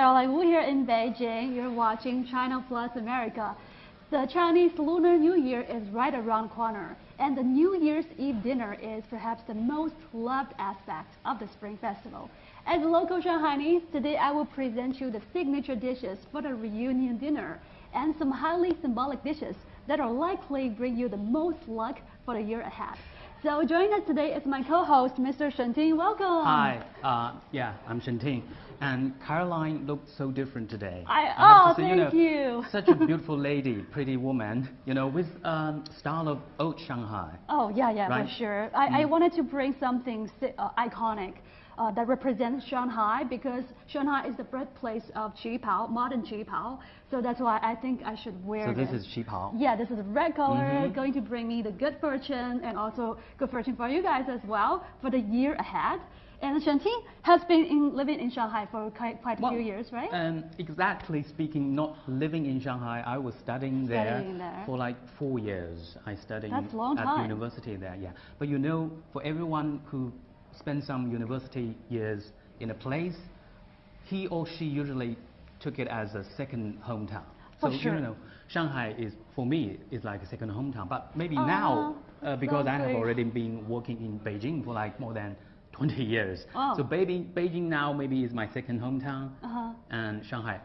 Caroline Wu here in Beijing. You're watching China Plus America. The Chinese Lunar New Year is right around the corner, and the New Year's Eve dinner is perhaps the most loved aspect of the Spring Festival. As a local Shanghainese, today I will present you the signature dishes for the reunion dinner and some highly symbolic dishes that are likely bring you the most luck for the year ahead. So joining us today is my co-host, Mr. Shen Ting. Welcome. Hi. Yeah, I'm Shen Ting. And Caroline looked so different today. Thank you. Such a beautiful lady, pretty woman, with style of old Shanghai. Oh, yeah, right? for sure. I wanted to bring something iconic that represents Shanghai, because Shanghai is the birthplace of qipao, modern qipao. So that's why I think I should wear this. So this is qipao? Yeah, this is a red color, going to bring me the good fortune, and also good fortune for you guys as well for the year ahead. And Shen Ting has been living in Shanghai for quite a few years, right? And exactly speaking, not living in Shanghai, I was studying there for like 4 years. I studied at university there, yeah. But for everyone who spent some university years in a place, he or she usually took it as a second hometown. So Shanghai is, for me, is like a second hometown. But maybe now, because I have already been working in Beijing for like more than 20 years. So Beijing now maybe is my second hometown, and Shanghai,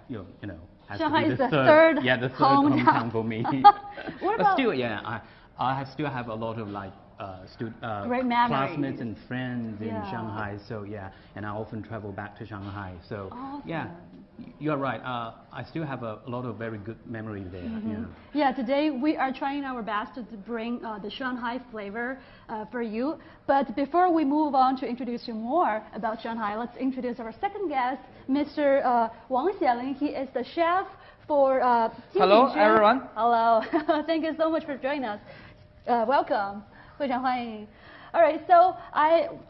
has Shanghai to be is the third hometown for me. But still, I still have a lot of like great memories. Classmates and friends in Shanghai. So and I often travel back to Shanghai. So you're right. I still have a lot of very good memories there. Yeah, today we are trying our best to bring the Shanghai flavor for you. But before we move on to introduce you more about Shanghai, let's introduce our second guest, Mr. Wang Xialing. He is the chef for Hello, everyone. Hello. Thank you so much for joining us. Welcome. 非常欢迎. All right, so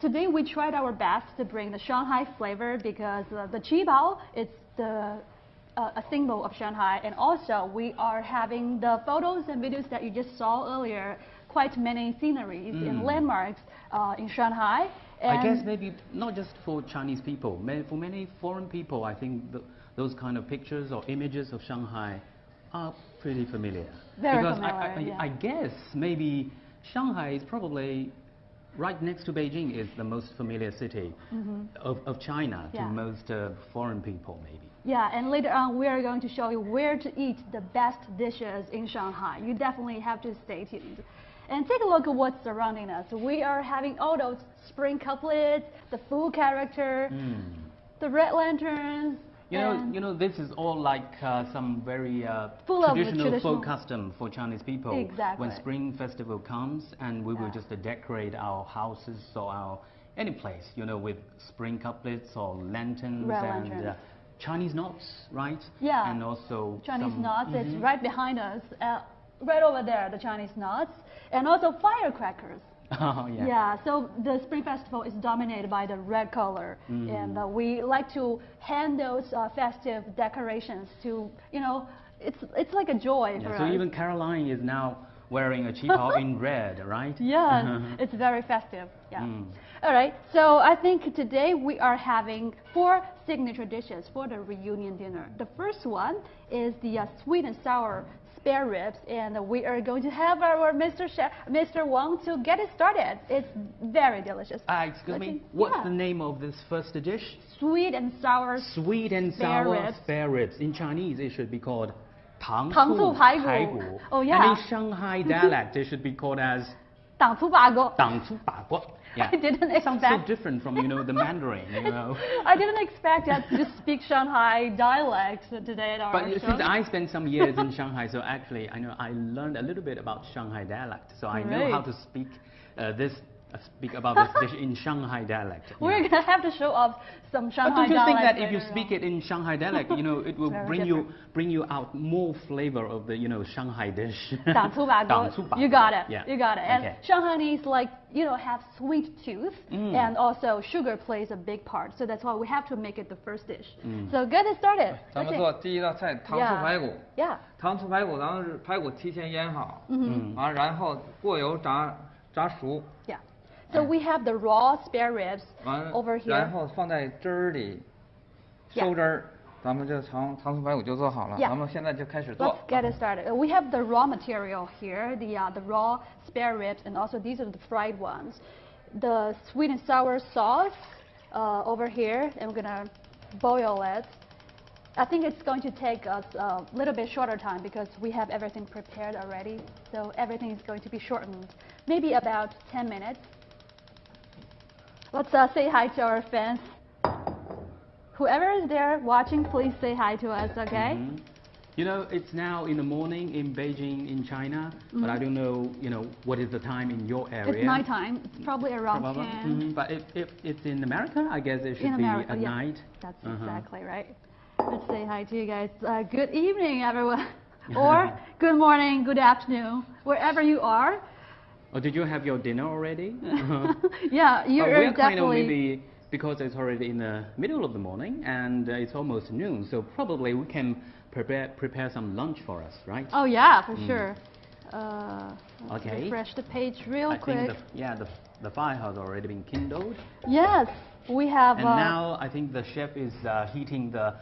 today we tried our best to bring the Shanghai flavor, because the qipao is a symbol of Shanghai, and also we are having the photos and videos that you just saw earlier, quite many sceneries and landmarks in Shanghai. And I guess maybe not just for Chinese people, for many foreign people, I think those kind of pictures or images of Shanghai are pretty familiar. Because I guess maybe Shanghai is probably right next to Beijing is the most familiar city of China to most foreign people, maybe. Yeah, and later on we are going to show you where to eat the best dishes in Shanghai. You definitely have to stay tuned. And take a look at what's surrounding us. We are having all those spring couplets, the food character, the red lanterns. This is all like some very traditional folk custom for Chinese people. Exactly. When Spring Festival comes, and we will just decorate our houses or any place, with spring couplets or lanterns and Chinese knots, right? Yeah. And also Chinese knots. It's right behind us, right over there. The Chinese knots, and also firecrackers. Oh, yeah. Yeah, so the Spring Festival is dominated by the red color, and we like to hand those festive decorations to, it's like a joy for us. So even Caroline is now wearing a qipao in red, right? Yeah, it's very festive. Yeah. All right, so I think today we are having 4 signature dishes for the reunion dinner. The first one is the sweet and sour spare ribs, and we are going to have our Mr. Wang to get it started. It's very delicious. Excuse me, what's the name of this first dish? Sweet and sour spare ribs. In Chinese, it should be called 糖醋排骨. Oh yeah. And in Shanghai dialect, it should be called as 党醋排骨. 党醋排骨. Yeah. I didn't expect. Sounds so different from the Mandarin. I didn't expect us to speak Shanghai dialect today at our show. But since I spent some years in Shanghai, so actually I learned a little bit about Shanghai dialect. So I know how to speak about this dish in Shanghai dialect. We're gonna have to show off some Shanghai dialect. But don't you think that if you speak it in Shanghai dialect, it will bring you out more flavor of the Shanghai dish? 党醋排骨. You got it. Yeah. You got it. And Shanghainese have sweet tooth, and also sugar plays a big part. So that's why we have to make it the first dish. So get it started. 咱们做第一道菜糖醋排骨。Yeah. 糖醋排骨，咱们是排骨提前腌好，然后过油炸熟。Yeah. So we have the raw spare ribs over here. 然后放在汁儿里，收汁儿，咱们这糖醋排骨就做好了，咱们现在就开始做。Let's get it started. We have the raw material here, the raw spare ribs, and also these are the fried ones. The sweet and sour sauce over here, and we're gonna boil it. I think it's going to take us a little bit shorter time because we have everything prepared already. So everything is going to be shortened, maybe about 10 minutes. Let's say hi to our fans. Whoever is there watching, please say hi to us, okay? You know, it's now in the morning in Beijing, in China, but I don't know, what is the time in your area? It's nighttime. It's probably around 10. But if it's in America, I guess it should be at night. That's exactly right. Let's say hi to you guys. Good evening, everyone. Or good morning, good afternoon, wherever you are. Or did you have your dinner already? Yeah, you're we're definitely... kind of maybe, because it's already in the middle of the morning and it's almost noon, so probably we can prepare some lunch for us, right? Oh yeah, for sure. Let's Okay. refresh the page real quick. Think the fire has already been kindled. Yes, we have... And now I think the chef is heating the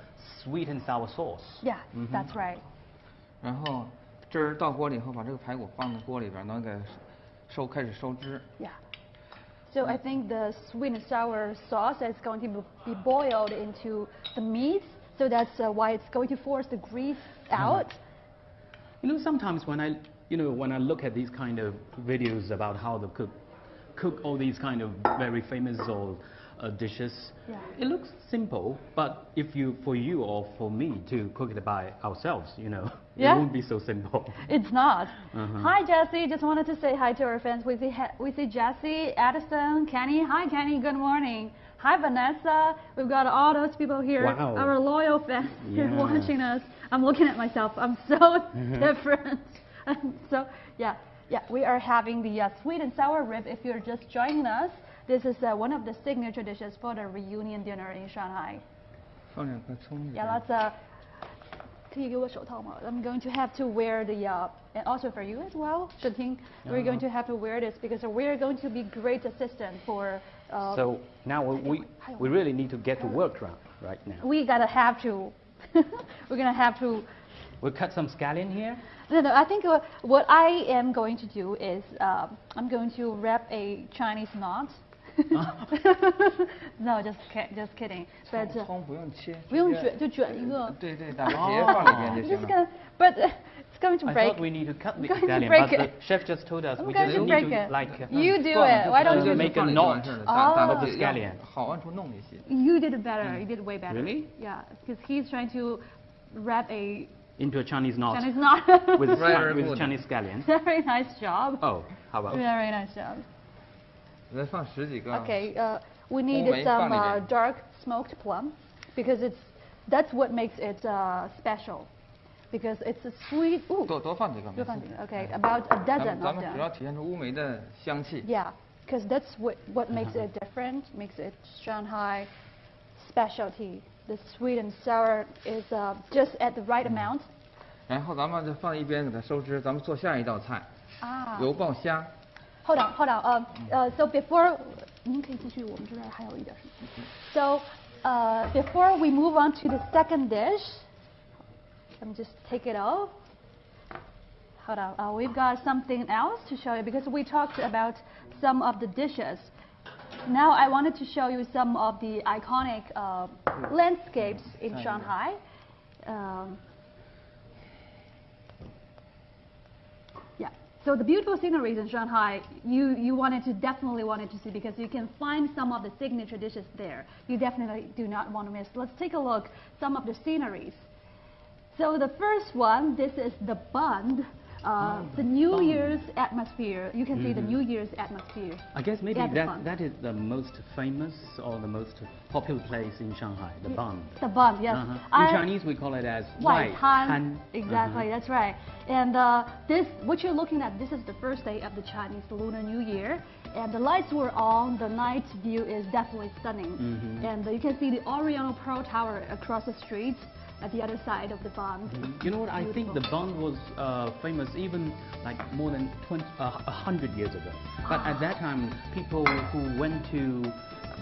sweet and sour sauce. Yeah, that's right. 然后汁儿倒锅里以后，把这个排骨放在锅里边，能给开始收汁。Yeah. So I think the sweet and sour sauce is going to be boiled into the meat, so that's why it's going to force the grease out. Sometimes when I look at these kind of videos about how to cook all these kind of very famous dishes, it looks simple, but for you or for me to cook it by ourselves, it won't be so simple. It's not. Hi Jesse, just wanted to say hi to our fans. We see Jesse, Addison, Kenny. Hi Kenny, good morning. Hi Vanessa. We've got all those people here. Wow. Our loyal fans watching us. I'm looking at myself. I'm so different. So we are having the sweet and sour rib. If you're just joining us, this is one of the signature dishes for the reunion dinner in Shanghai. Yeah, let's. I'm going to have to wear the, and also for you as well, Shanting, we're going to have to wear this because we're going to be great assistant for. So now we really need to get to work right now. We have to. We're gonna have to. We'll cut some scallion here. No, I think what I am going to do is I'm going to wrap a Chinese knot. No, just kidding. But 葱不用切，不用卷，就卷一个。对，打个结放里边就行了。But it's going to break. I thought we need to cut the scallion, but the chef just told us we just need to like. You do it. Why don't you make a knot of the scallion? 好往出弄一些。You did it better. You did it way better. Really? Yeah, because he's trying to wrap into a Chinese knot. Chinese knot. with Chinese scallion. Very nice job. Oh, how about? Very nice job. 再放10几个。Okay, we need some dark smoked plum because that's what makes it special. Because it's a sweet. 多放几个。多放几个。Okay, about a dozen of them. 咱们主要体现出乌梅的香气。Yeah, because that's what makes it different, makes it Shanghai specialty. The sweet and sour is just at the right amount. 然后咱们就放一边给它收汁，咱们做下一道菜。油爆虾。Hold on. So before, So before we move on to the second dish, let me just take it off. Hold on. We've got something else to show you because we talked about some of the dishes. Now I wanted to show you some of the iconic landscapes in Shanghai. So the beautiful sceneries in Shanghai, you definitely wanted to see because you can find some of the signature dishes there. You definitely do not want to miss. Let's take a look some of the sceneries. So the first one, this is the bund. The New Year's atmosphere. You can see the New Year's atmosphere. I guess maybe that is the most famous or the most popular place in Shanghai, the bund. The bund, yes. In Chinese we call it as White Han. Exactly, that's right. And what you're looking at, this is the first day of the Chinese Lunar New Year. And the lights were on, the night view is definitely stunning. And you can see the Oriental Pearl Tower across the street. at the other side of the bund. You know what? I think the bund was famous even like more than 100 years ago. But at that time, people who went to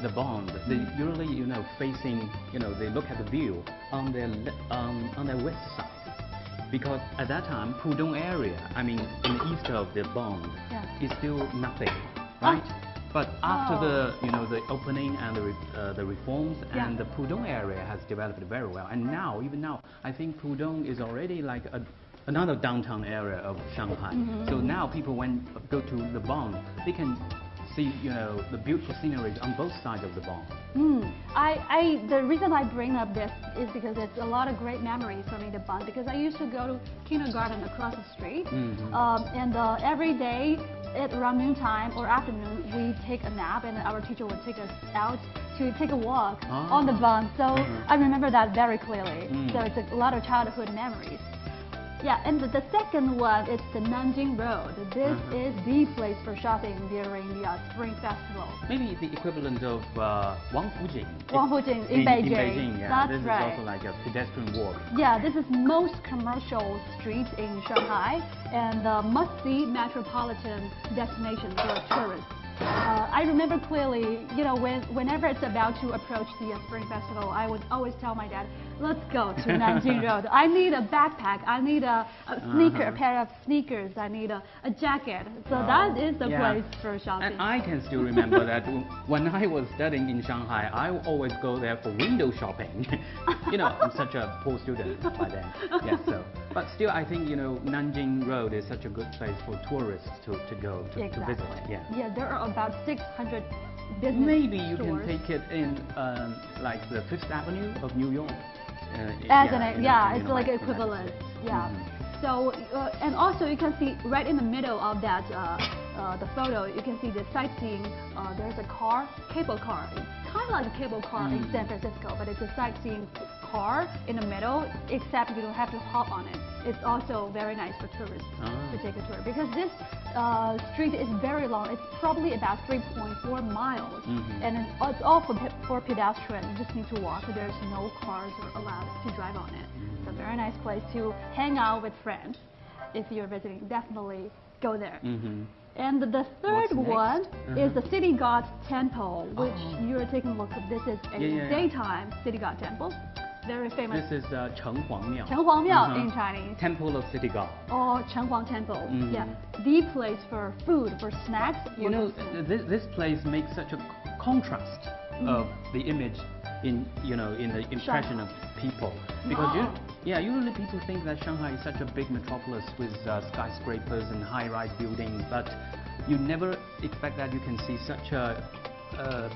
the bund, they usually, facing, they look at the view on their west side. Because at that time, Pudong area, I mean, in the east of the bund, is still nothing, right? But after the opening and the reforms, and the Pudong area has developed very well. And now, even now, I think Pudong is already like another downtown area of Shanghai. So now people, when go to the bund, they can see, the beautiful scenery on both sides of the bund. The reason I bring up this is because it's a lot of great memories for me, the bund, because I used to go to kindergarten across the street, and every day at around noontime or afternoon, we take a nap, and our teacher would take us out to take a walk on the bund. So I remember that very clearly. So it's a lot of childhood memories. Yeah, and the second one is the Nanjing Road. This is the place for shopping during the Spring Festival. Maybe the equivalent of Wangfujing. Wangfujing in Beijing. In Beijing, yeah. That's this right. Is also like a pedestrian walk. Yeah, this is most commercial street in Shanghai and must-see metropolitan destination for tourists. I remember clearly, whenever it's about to approach the Spring Festival, I would always tell my dad, let's go to Nanjing Road. I need a backpack, I need a pair of sneakers, I need a jacket. So that is the place for shopping. And I can still remember that when I was studying in Shanghai, I always go there for window shopping. I'm such a poor student by then. Yeah, so. But still, I think, Nanjing Road is such a good place for tourists to go to visit. Yeah, there are about 600 business Maybe you stores. can take it in like the Fifth Avenue of New York. It's like equivalent. Yeah. So and also you can see right in the middle of that the photo, you can see the sightseeing. There's a cable car. It's kind of like a cable car in San Francisco, but it's a sightseeing car in the middle, except you don't have to hop on it. It's also very nice for tourists to take a tour, because this street is very long. It's probably about 3.4 miles, and it's all for pedestrians. You just need to walk. There's no cars allowed to drive on it. It's a very nice place to hang out with friends. If you're visiting, definitely go there. And the third one is the City God Temple, which you're taking a look at. This is a daytime City God Temple. Very famous. This is Chenghuang Miao. Chenghuang Miao in Chinese. Temple of City God. Or Chenghuang Temple. Yeah, the place for food, for snacks. This place makes such a contrast of the image in the impression of people, because usually people think that Shanghai is such a big metropolis with skyscrapers and high-rise buildings, but you never expect that you can see such a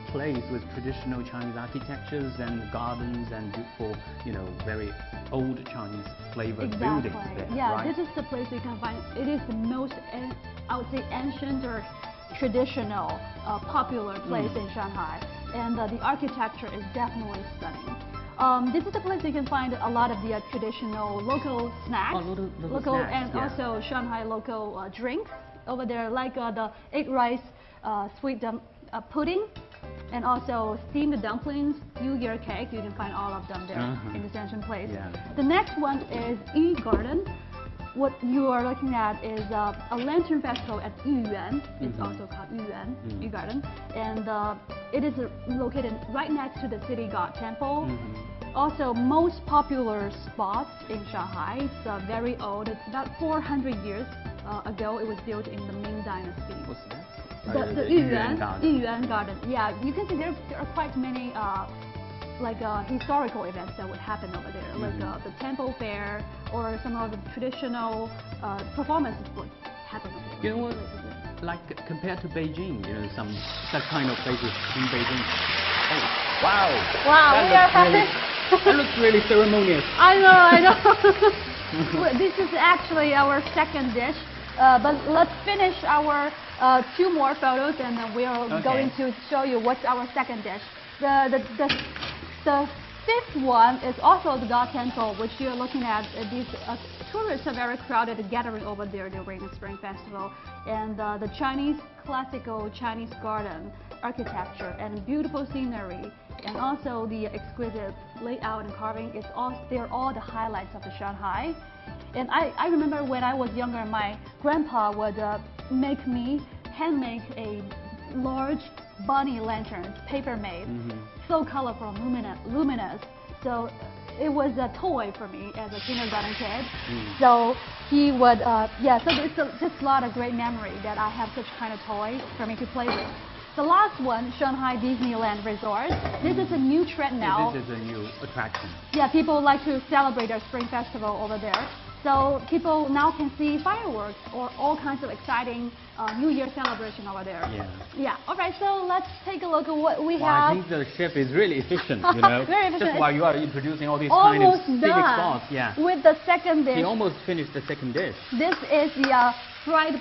place with traditional Chinese architectures and gardens and beautiful, very old Chinese flavored buildings there. Yeah, right? This is the place you can find. It is the most, I would say, ancient or traditional, popular place in Shanghai, and the architecture is definitely stunning. This is the place you can find a lot of the traditional local snacks, local snacks, and also Shanghai local drinks over there, like the egg rice sweet pudding, and also steamed dumplings, New Year cake. You can find all of them there in this ancient place. The next one is Yi Garden. What you are looking at is a lantern festival at Yuyuan. It's also called Yi Garden, and it is located right next to the City God Temple. Also, most popular spots in Shanghai. It's very old. It's about 400 years ago. It was built in the Ming Dynasty. What's that? The Yuyuan Garden. Yeah, you can see there are quite many historical events that would happen over there, like the temple fair or some of the traditional performances would happen over there. You know what? Like compared to Beijing, such kind of places in Beijing. Oh, wow! Wow, we are having. That looks really ceremonious. I know. This is actually our second dish, but let's finish our 2 more photos, and then we are going to show you what's our second dish. The fifth one is also the God Temple, which you're looking at. These tourists are very crowded gathering over there during the Spring Festival. And the classical Chinese garden architecture and beautiful scenery, and also the exquisite layout and carving, they're all the highlights of the Shanghai. And I remember when I was younger, my grandpa would handmake a large bunny lanterns, paper made, so colorful, luminous. So it was a toy for me as a kindergarten kid. So he would, so it's just a lot of great memory that I have such kind of toys for me to play with. The last one, Shanghai Disneyland Resort. This is a new trend now. This is a new attraction. Yeah, people like to celebrate their Spring Festival over there. So people now can see fireworks or all kinds of exciting New Year celebration over there. Yeah. All right, so let's take a look at what we have. I think the chef is really efficient, you know. Very efficient. Just while you are introducing all these kind of big spots. Yeah. With the second dish. He almost finished the second dish. This is the fried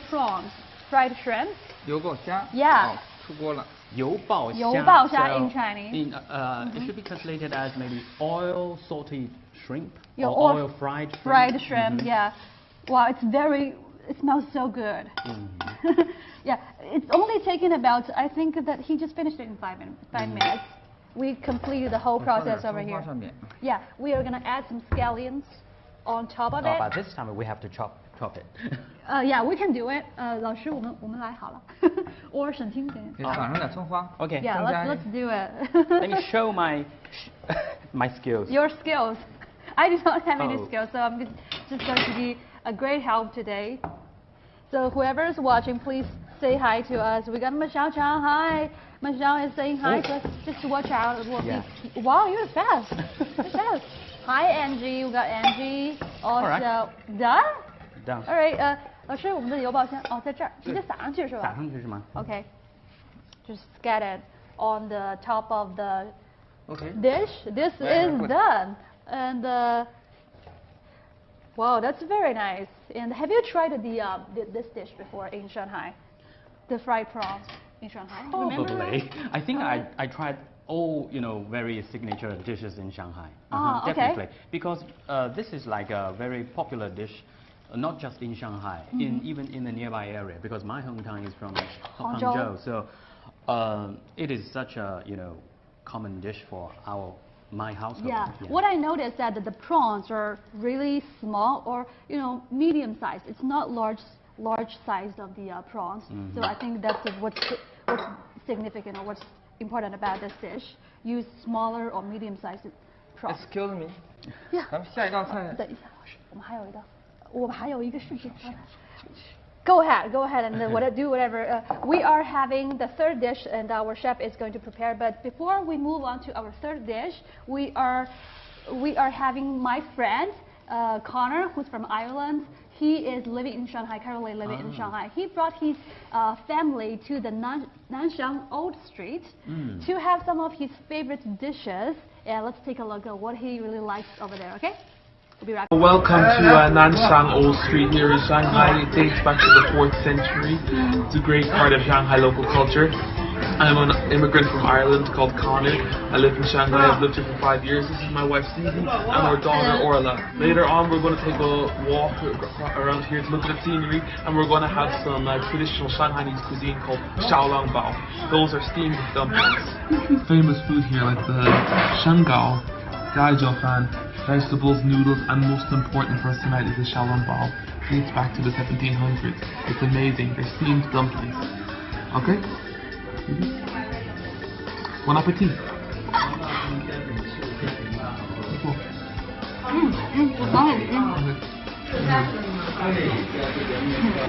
prawns, fried shrimp. 油爆虾. Yeah. 出锅了. 油爆虾 in Chinese. It should be translated as maybe oil salted shrimp or oil fried shrimp. Fried shrimp, yeah. Wow, it smells so good. Yeah, it's only taken about, I think that he just finished it in 5 minutes. We completed the whole process over here. Yeah, we are going to add some scallions on top of it. But this time we have to chop it. Yeah, we can do it. 老师，我们来好了。Or 沈清姐。给撒上点葱花. Okay. Yeah, let's do it. Let me show my skills. Your skills. I do not have any skills, so I'm just going to be a great help today. So whoever is watching, please say hi to us. We got Michelle Chang. Hi. Michelle is saying hi to us. Just watch out. It will be, wow, you're fast. You're fast. Hi, Angie. We got Angie. Also, right. Done? Done. All right. 老师，我们的油爆虾在这儿，直接撒上去是吧？撒上去是吗？ Okay. Just get it on the top of the dish. This is done. And wow, that's very nice. And have you tried this dish before in Shanghai? The fried prawns in Shanghai? Probably. I think I tried all very signature dishes in Shanghai. Okay. Definitely, because this is like a very popular dish. Not just in Shanghai, even in the nearby area, because my hometown is from Hangzhou, so it is such a common dish for my household. Yeah. What I noticed that the prawns are really small or medium sized. It's not large sized of the prawns. So I think that's what's significant or what's important about this dish. Use smaller or medium sized prawns. Excuse me. Yeah. 咱们下一道菜。等一下，老师，我们还有一个视频。Go ahead, and do whatever. We are having the third dish, and our chef is going to prepare. But before we move on to our third dish, we are having my friend Connor, who's from Ireland. He is living in Shanghai, currently living in Shanghai. He brought his family to the Nanxiang Old Street to have some of his favorite dishes. And let's take a look at what he really likes over there. Okay. Welcome to Nanxiang Old Street here in Shanghai. It dates back to the 4th century. It's a great part of Shanghai local culture. I'm an immigrant from Ireland called Connor. I live in Shanghai. I've lived here for 5 years. This is my wife Susie and our daughter Orla. Later on we're going to take a walk around here to look at the scenery, and we're going to have some traditional Shanghainese cuisine called xiaolangbao. Those are steamed dumplings. Famous food here like the shengao, gaijiaofan, vegetables, noodles, and most important for us tonight is the xiaolangbao. It dates back to the 1700s. It's amazing. They're steamed dumplings. Okay? Bon appetit.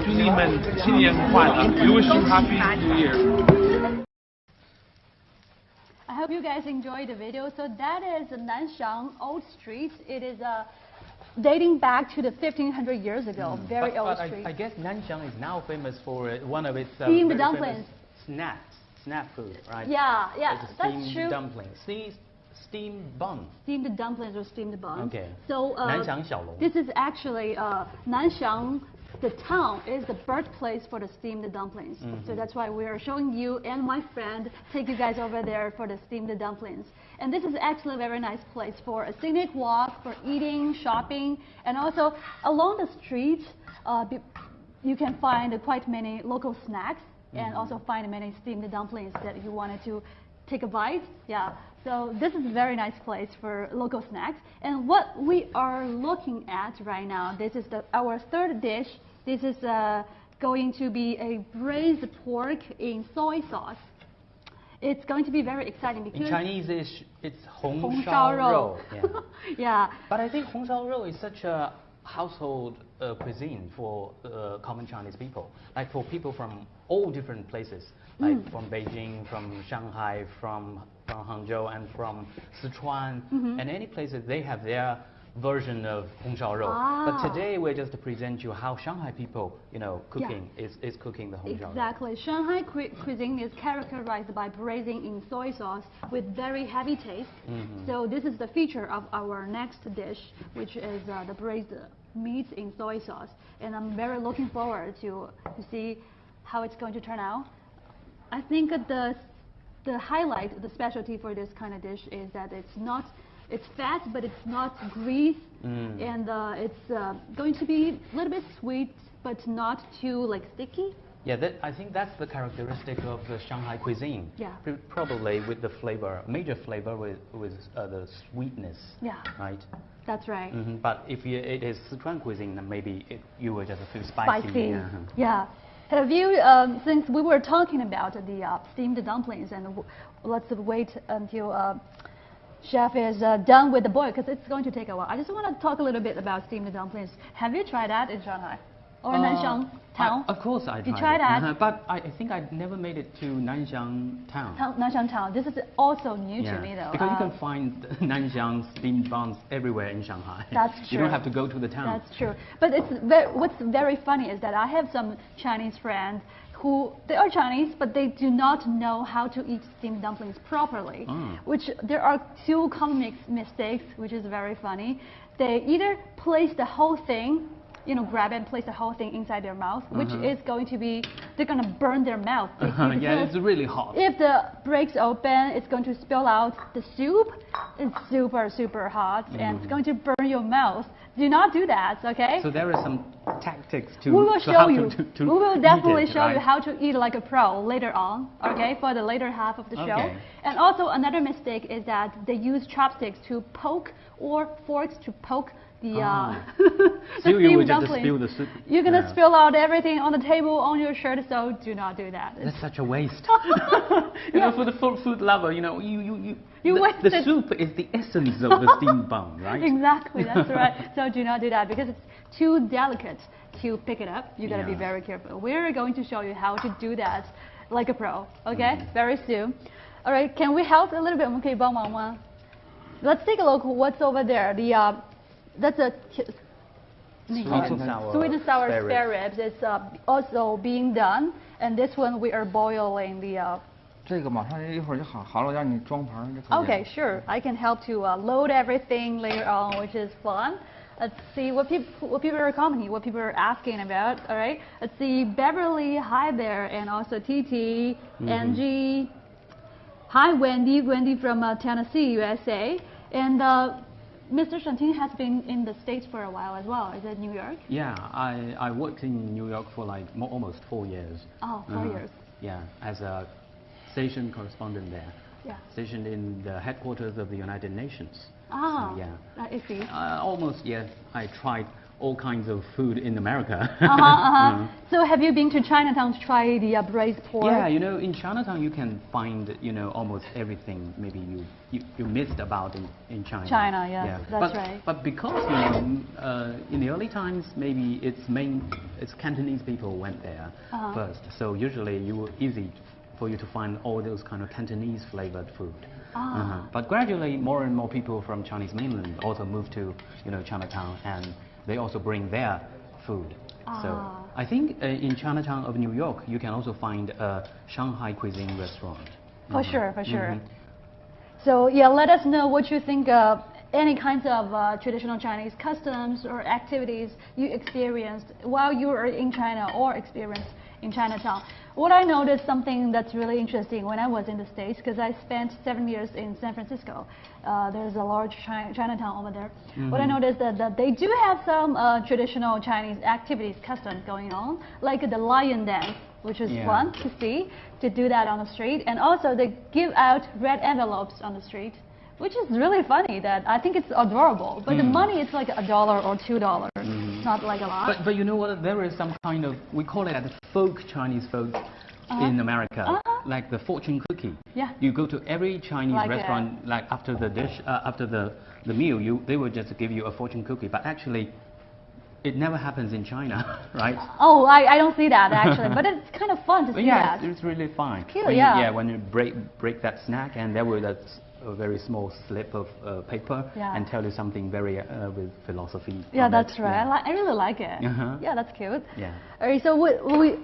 We wish you happy New Year. I hope you guys enjoyed the video. So that is Nanxiang Old Street. It is dating back to the 1500 years ago. Very old street. I guess Nanxiang is now famous for one of its steamed dumplings. Snack food, right? Yeah, that's true. Dumplings. Steamed bun. Steamed dumplings or steamed buns. Okay. So Nanxiang Xiaolong. this is actually Nanxiang the town is the birthplace for the steamed dumplings. So that's why we are showing you and my friend take you guys over there for the steamed dumplings. And this is actually a very nice place for a scenic walk, for eating, shopping, and also along the street you can find quite many local snacks and also find many steamed dumplings that you wanted to take a bite. Yeah. So this is a very nice place for local snacks. And what we are looking at right now, this is our third dish. This is going to be a braised pork in soy sauce. It's going to be very exciting because in Chinese it's Hong Shao Rou. Yeah. Yeah. But I think Hong Shao Rou is such a household cuisine for common Chinese people. Like for people from all different places, like from Beijing, from Shanghai, from Hangzhou, and from Sichuan, and any places they have their version of Hong Shao Rou. But today we're just to present you how Shanghai people, cooking is cooking the Hong Shao Rou. Exactly. Shanghai cuisine is characterized by braising in soy sauce with very heavy taste. So this is the feature of our next dish, which is the braised meat in soy sauce. And I'm very looking forward to see how it's going to turn out. I think the highlight, the specialty for this kind of dish is that it's fat, but it's not grease, and it's going to be a little bit sweet, but not too sticky. Yeah, I think that's the characteristic of the Shanghai cuisine. Yeah. Probably with the flavor, major flavor with the sweetness. Yeah. Right. That's right. But if it is Sichuan cuisine, then maybe you will just feel spicy. Spicy. Yeah. Have you, since we were talking about the steamed dumplings, and let's wait until chef is done with the boil, because it's going to take a while. I just want to talk a little bit about steamed dumplings. Have you tried that in Shanghai? Or Nanxiang town? Of course I tried. You tried that? But I think I never made it to Nanxiang town. Nanxiang town. This is also new to me though. Because you can find Nanxiang steamed buns everywhere in Shanghai. That's true. You don't have to go to the town. That's true. But what's very funny is that I have some Chinese friends who, they are Chinese, but they do not know how to eat steamed dumplings properly. Which there are two common mistakes, which is very funny. They either place the whole thing, grab and place the whole thing inside their mouth, which is going to be, they're going to burn their mouth. Yeah, it's really hot. If the breaks open, it's going to spill out the soup. It's super, super hot, and it's going to burn your mouth. Do not do that, okay? So there are some tactics to we will show you. We will definitely show you how to eat like a pro later on, okay, for the later half of the show. Okay. And also another mistake is that they use chopsticks to poke or forks to poke the steamed dumplings. Spill the soup. You're gonna spill out everything on the table, on your shirt, so do not do that. That's such a waste. For the food lover, the soup is the essence of the steamed bun, right? Exactly, that's right. So do not do that because it's too delicate to pick it up. You gotta be very careful. We're going to show you how to do that like a pro, okay? Very soon. All right, can we help a little bit? Okay, let's take a look what's over there. That's a sweet and sour spare ribs. It's also being done, and this one we are boiling the. Okay, sure. I can help to load everything later on, which is fun. Let's see what people are commenting, what people are asking about. All right. Let's see, Beverly, hi there, and also TT, Angie, hi Wendy from Tennessee, USA, and. Mr. Shantin has been in the States for a while as well. Is it New York? Yeah, I worked in New York for almost 4 years. Oh, 4 years. Yeah, as a station correspondent there. Yeah. Stationed in the headquarters of the United Nations. Ah, so, yeah. I see. Almost, yes. I tried all kinds of food in America. So have you been to Chinatown to try the braised pork? Yeah, in Chinatown you can find, almost everything maybe you missed about in China. China, yes, that's right. But because, in the early times, maybe it's Cantonese people went there first. So usually easy for you to find all those kind of Cantonese flavored food. But gradually more and more people from Chinese mainland also moved to, Chinatown, and they also bring their food. So I think in Chinatown of New York, you can also find a Shanghai cuisine restaurant. For sure. So yeah, let us know what you think any kinds of traditional Chinese customs or activities you experienced while you were in China or experienced in Chinatown. What I noticed, something that's really interesting when I was in the States, because I spent 7 years in San Francisco. There's a large Chinatown over there. What I noticed that they do have some traditional Chinese activities, customs going on, like the lion dance, which is fun to see, to do that on the street. And also they give out red envelopes on the street, which is really funny. That I think it's adorable. But the money is like $1 or $2. It's not like a lot. But you know what? There is some kind of, we call it folk Chinese folk in America, like the fortune cookie. Yeah. You go to every Chinese restaurant, like after the dish, after the meal, they will just give you a fortune cookie. But actually, it never happens in China, right? Oh, I don't see that actually, but it's kind of fun to see that. Yeah, it's really fun. Cute, When you break that snack, and there was a very small slip of paper and tell you something very with philosophy. Yeah, that's right. I really like it. Yeah, that's cute. Yeah. Alright, so we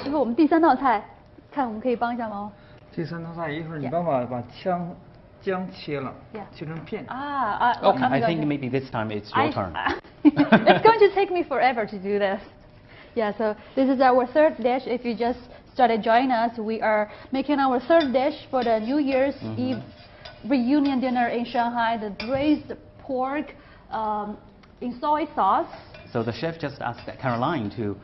师傅，我们第3道菜，看我们可以帮一下吗？第3道菜，一会儿你帮我把姜切了，切成片。Okay, I think maybe this time it's your turn. It's going to take me forever to do this. Yeah, so this is our 3rd dish. If you just started joining us, we are making our 3rd dish for the New Year's Eve reunion dinner in Shanghai, the braised pork in soy sauce. So the chef just asked Caroline to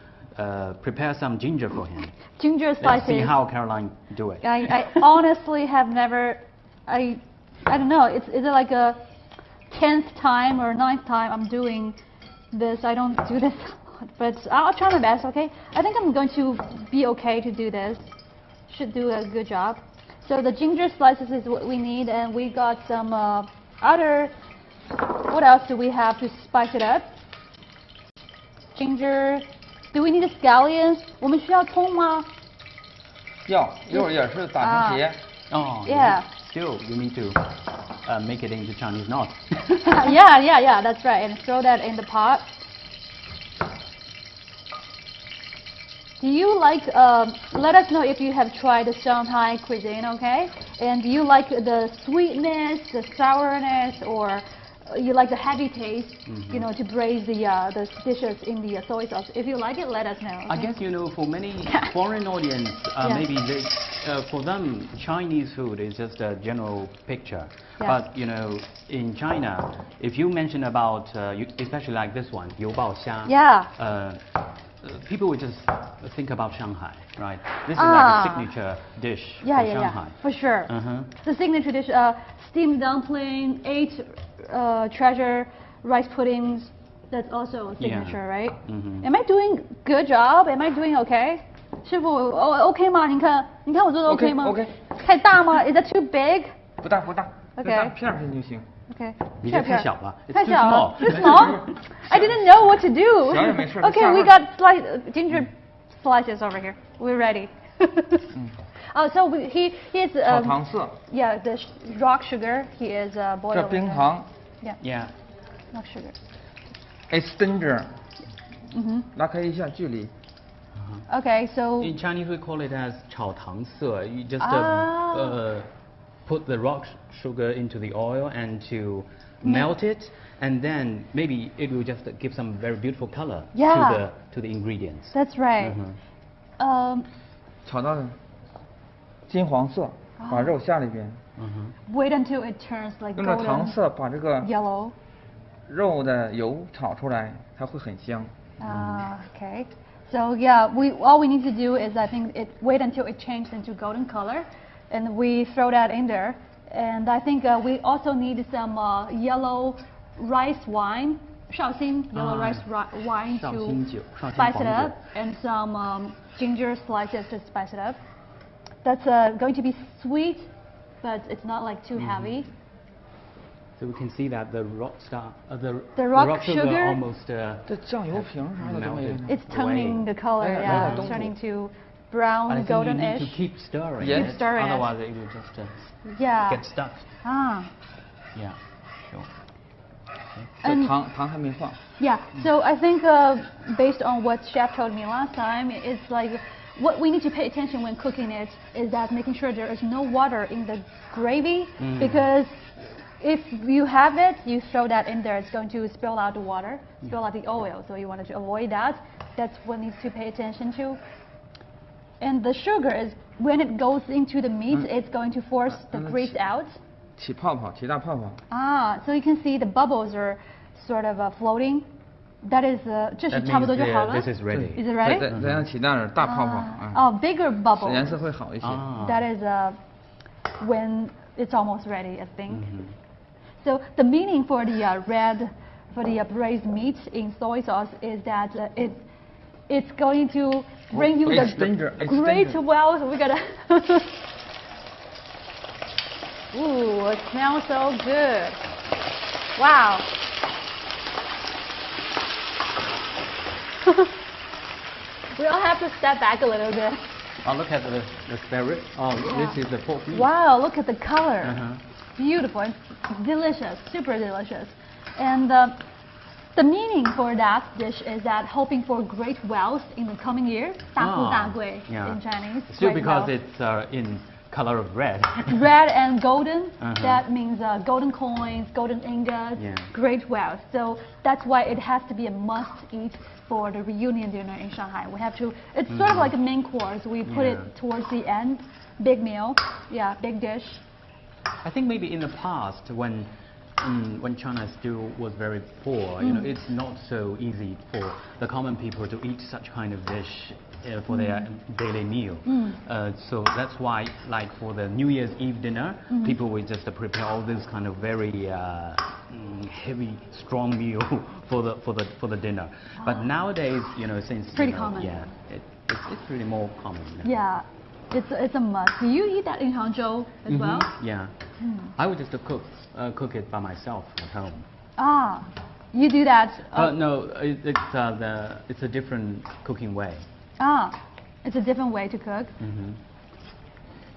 prepare some ginger for him. Ginger slices. Let's see how Caroline do it. I honestly have never, I don't know, is it like a 10th time or 9th time I'm doing this? I don't do this a lot, but I'll try my best, okay? I think I'm going to be okay to do this. Should do a good job. So the ginger slices is what we need, and we got some other, what else do we have to spice it up? Ginger. Do we need scallions? 我们需要葱吗？要，一会儿也是打成结。Yeah. Still, you need to make it into Chinese knot. yeah, that's right. And throw that in the pot. Do you like, let us know if you have tried the Shanghai cuisine, okay? And do you like the sweetness, the sourness, or you like the heavy taste, you know, to braise the dishes in the soy sauce? If you like it, let us know. Okay? I guess, you know, for many foreign audience, maybe they, for them, Chinese food is just a general picture. But, you know, in China, if you mention about, especially like this one, 油爆虾, people would just think about Shanghai, right? This is like a signature dish for Shanghai. For sure. The signature dish, steamed dumpling, 8 treasure rice puddings. That's also a signature, right? Am I doing good job? Am I doing okay? 师傅 OK 吗？你看我做的 OK 吗？ OK。太大吗？ Is that too big? 不大，Okay. 片片就行。Okay. 你这太小了。太小了。Too small? I didn't know what to do. 小也没事。Okay, we got ginger slices over here. We're ready. Oh, so he is. 炒糖色。Yeah, the rock sugar. He is boiling. 这冰糖。Yeah. Rock sugar. Extender. 拉开一下距离。Okay, so. In Chinese we call it as 炒糖色. You just put the rock sugar into the oil and to melt it, and then maybe it will just give some very beautiful color to the ingredients. That's right. 炒到金黄色，把肉下里边。Wait until it turns like golden. 用这糖色把这个 yellow 肉的油炒出来，它会很香。Okay. So yeah, all we need to do is wait until it changes into golden color. And we throw that in there, and I think we also need some yellow rice wine, 绍兴 yellow rice wine to spice it up, and some ginger slices to spice it up. That's going to be sweet, but it's not like too heavy. So we can see that the rock sugar almost 这酱油瓶啥的都没有。 It's toning the color, it's turning to brown, golden-ish. You need to keep stirring. Keep stirring. Otherwise, it will just get stuck. Yeah. Sure. Okay. 糖还没放。Yeah. So I think based on what Chef told me last time, it's like what we need to pay attention when cooking it is that making sure there is no water in the gravy, because if you have it, you throw that in there, it's going to spill out the water, spill out the oil. So you wanted to avoid that. That's what needs to pay attention to. And the sugar is, when it goes into the meat, it's going to force the grease out. 起泡泡，起大泡泡。 Ah, so you can see the bubbles are sort of floating. That is, 这是差不多就好了。 This is ready. Is it ready? 再让起大点大泡泡。 Oh, bigger bubbles. 颜色会好一些。 That is when it's almost ready, I think. So the meaning for the braised meat in soy sauce is that it's going to bring you the great wealth. We gotta. Ooh, it smells so good. Wow. We all have to step back a little bit. Oh, look at the spare rib. Oh, this is the pork meat. Wow, look at the color. Beautiful. It's delicious, super delicious. And the meaning for that dish is that hoping for great wealth in the coming year. 大富大贵 in Chinese. Still because it's in color of red. Red and golden. That means golden coins, golden ingots, great wealth. So that's why it has to be a must-eat for the reunion dinner in Shanghai. We have to. It's sort of like a main course. We put it towards the end. Big meal. Yeah, big dish. I think maybe in the past when China still was very poor, you know, it's not so easy for the common people to eat such kind of dish for their daily meal. So that's why, like for the New Year's Eve dinner, people will just prepare all this kind of very heavy, strong meal for the dinner. But nowadays, you know, since pretty common. Yeah, it's pretty more common. Yeah. It's a must. Do you eat that in Hangzhou as well? Yeah. I would just cook it by myself at home. Ah, you do that? No, it's a different cooking way. Ah, it's a different way to cook.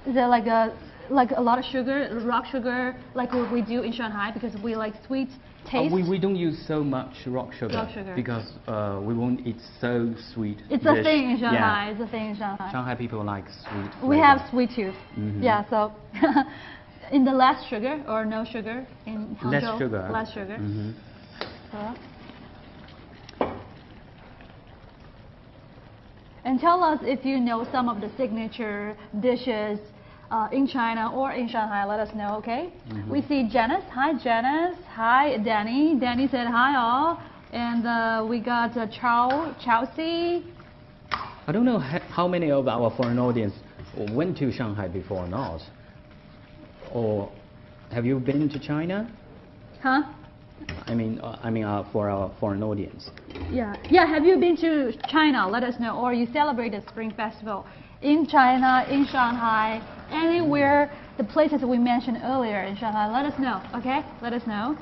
Is there like a lot of sugar, rock sugar, like what we do in Shanghai, because we like sweet taste? We don't use so much rock sugar because we won't eat so sweet. It's a thing in Shanghai. It's a thing in Shanghai. Shanghai people like sweet flavor. We have sweet tooth. Yeah, so in the less sugar or no sugar in Hangzhou? Less sugar. Less sugar. So. And tell us if you know some of the signature dishes in China or in Shanghai. Let us know, okay? We see Janice. Hi, Janice. Hi, Danny. Danny said hi, all. And we got Chelsea. I don't know how many of our foreign audience went to Shanghai before or not. Or have you been to China? Huh? I mean, for our foreign audience. Yeah. Have you been to China? Let us know. Or you celebrate the Spring Festival in China, in Shanghai, anywhere, the places we mentioned earlier in Shanghai. Let us know. Okay? Let us know.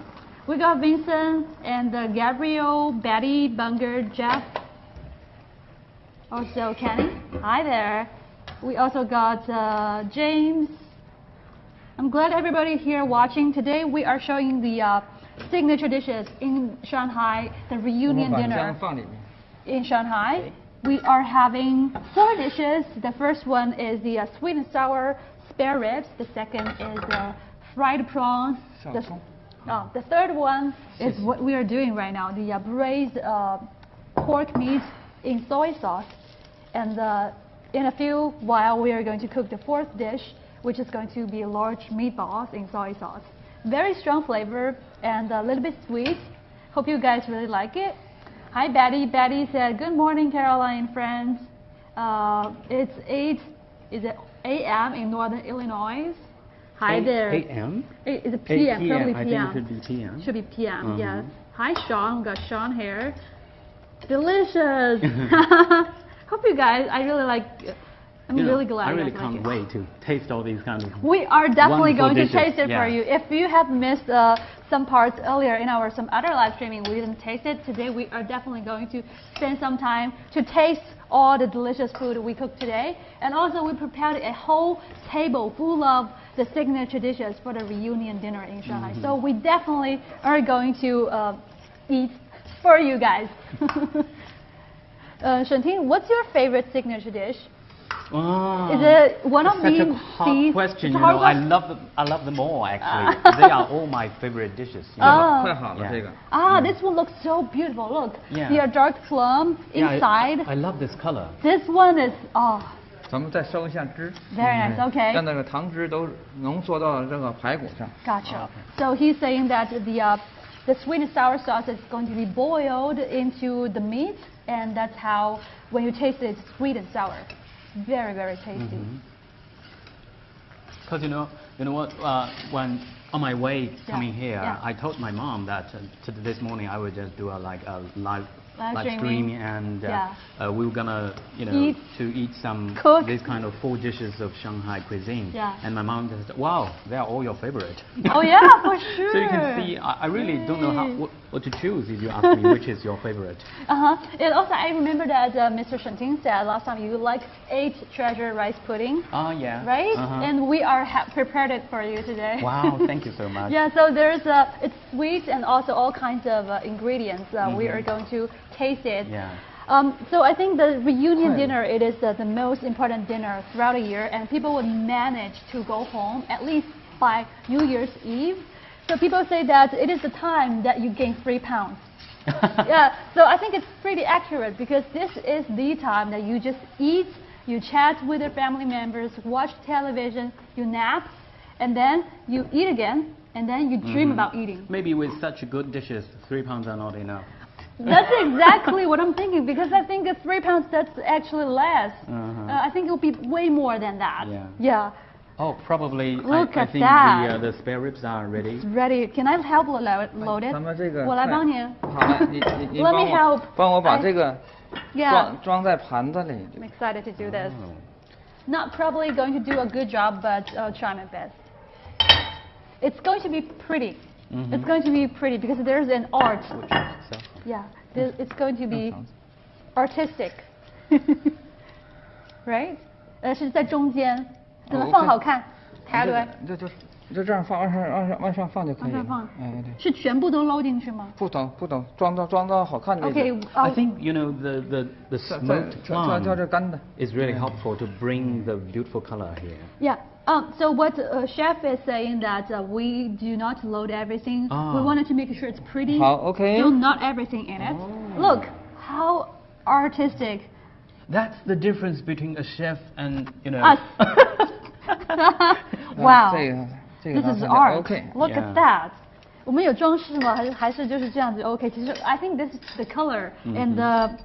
We got Vincent and Gabriel, Betty, Bunger, Jeff. Also Kenny. Hi there. We also got James. I'm glad everybody here watching. Today we are showing the signature dishes in Shanghai, the reunion dinner in Shanghai. We are having 4 dishes. The first one is the sweet and sour spare ribs. The second is fried prawns. The third one is what we are doing right now, the braised pork meat in soy sauce. And in a few while we are going to cook the 4th dish, which is going to be large meatballs in soy sauce. Very strong flavor and a little bit sweet. Hope you guys really like it. Hi Betty. Betty said, good morning Caroline and friends. It's 8 a.m. in northern Illinois. Hi there. 8 a.m.? Is it p.m.? Probably p.m. I think it should be p.m. Should be p.m. Yes. Hi Sean. We got Sean here. Delicious. Hope you guys. I really like. I'm really glad. I really can't wait to taste all these kinds of. We are definitely going dishes. to taste it for you. If you have missed some parts earlier in some other live streaming, we didn't taste it. Today we are definitely going to spend some time to taste all the delicious food we cooked today. And also we prepared a whole table full of the signature dishes for the reunion dinner in Shanghai. So we definitely are going to eat for you guys. Shanting, what's your favorite signature dish? Is it one of these? Such a hard question. You know, I love them all actually. They are all my favorite dishes. You know? This one looks so beautiful. Look, the dark plum inside. I love this color. This one is 咱们再收一下汁。Very nice. Okay. 让那个糖汁都浓缩到这个排骨上。Gotcha. So he's saying that the sweet and sour sauce is going to be boiled into the meat, and that's how when you taste it, it's sweet and sour. Very, very tasty. Because you know what? When on my way coming here, I told my mom that this morning I would just do a live stream, and we were gonna eat some this kind of 4 dishes of Shanghai cuisine. And my mom said, "Wow, they are all your favorite." Oh yeah, for sure. So you can see, I really don't know what to choose if you ask me which is your favorite. And also I remember that Mr. Shenting said last time you like 8 treasure rice pudding. Oh yeah. Right? And we are prepared it for you today. Wow, thank you so much. So there's it's sweet and also all kinds of ingredients. We are going to taste it. So I think the reunion dinner, it is the most important dinner throughout the year, and people would manage to go home at least by New Year's Eve. So people say that it is the time that you gain 3 pounds. So I think it's pretty accurate because this is the time that you just eat, you chat with your family members, watch television, you nap, and then you eat again, and then you dream about eating. Maybe with such good dishes, 3 pounds are not enough. That's exactly what I'm thinking, because I think 3 pounds, that's actually less. I think it will be way more than that. Oh, probably. Look I at think that. the spare ribs are ready. It's ready. Can I help load it? 咱们这个 我来帮你。好了，你 Let me help. 帮我把这个 Yeah. 装在盘子里。I'm excited to do this. Not probably going to do a good job, but I'll try my best. It's going to be pretty. It's going to be pretty because there's an art. It's going to be artistic. Right? 是在中间，怎么放好看？抬对。就这样放，往上放就可以了。往上放。对。是全部都捞进去吗？不等，装到好看的。Okay. I think the smoked plum 叫这干的 is really helpful to bring the beautiful color here. Yeah. So what chef is saying that we do not load everything. We wanted to make sure it's pretty. 好 ，OK. Still not everything in it. Look how artistic. That's the difference between a chef and us. Wow. 这个 This is art. OK. Look at that. 我们有装饰吗？还是就是这样子 OK？ 其实 I think this is the color and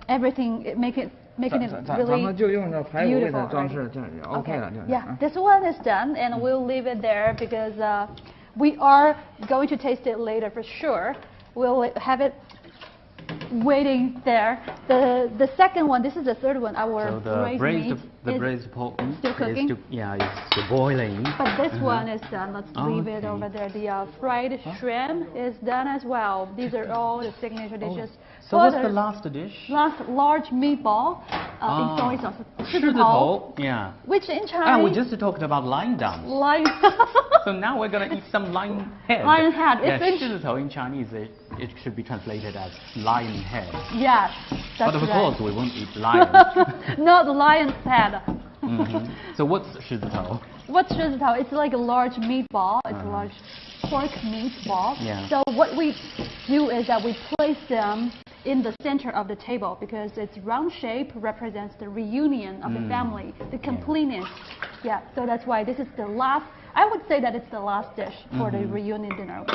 everything making it really 咱们就用这排骨给它装饰，这样 OK 了，这样。This one is done, and we'll leave it there because we are going to taste it later for sure. We'll have it waiting there. The second one, this is the third one. Our braised pork still cooking. It's still boiling. But this one is done. Let's leave it over there. The fried shrimp is done as well. These are all the signature dishes. So what's the last dish? Last large meatball in soy sauce. 狮子头. Which in Chinese. We just talked about lion dumps. So now we're gonna eat some lion head. Lion head. 狮子头 in Chinese it should be translated as lion head. Yes, that's But of course we won't eat lion. Not the lion's head. So what's 狮子头? What's 狮子头? It's like a large meatball. It's a large pork meatball. So what we do is that we place them in the center of the table because its round shape represents the reunion of the family, the completeness. So that's why this is the last. I would say that it's the last dish for the reunion dinner.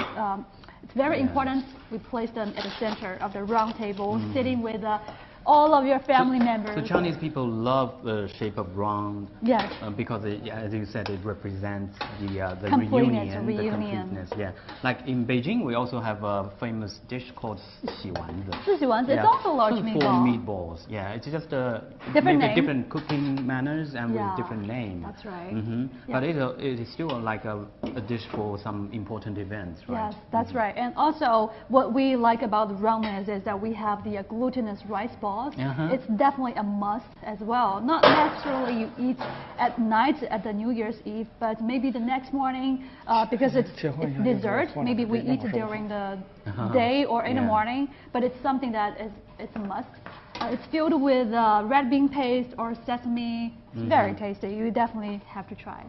It's very important. We place them at the center of the round table, sitting with all of your family members. So Chinese people love the shape of round. Yes. Because as you said, it represents the reunion, the completeness. Like in Beijing, we also have a famous dish called 洗丸子. 四喜丸子. It's also large meatball. 4 meatballs. It's just different cooking manners and with different names. That's right. But it is still like a dish for some important events, right? Yes, that's right. And also, what we like about the ramen is that we have the glutinous rice balls. It's definitely a must as well. Not necessarily you eat at night at the New Year's Eve, but maybe the next morning because it's dessert. Maybe we eat it during the day or in the morning, but it's something that it's a must. It's filled with red bean paste or sesame. It's very tasty. You definitely have to try.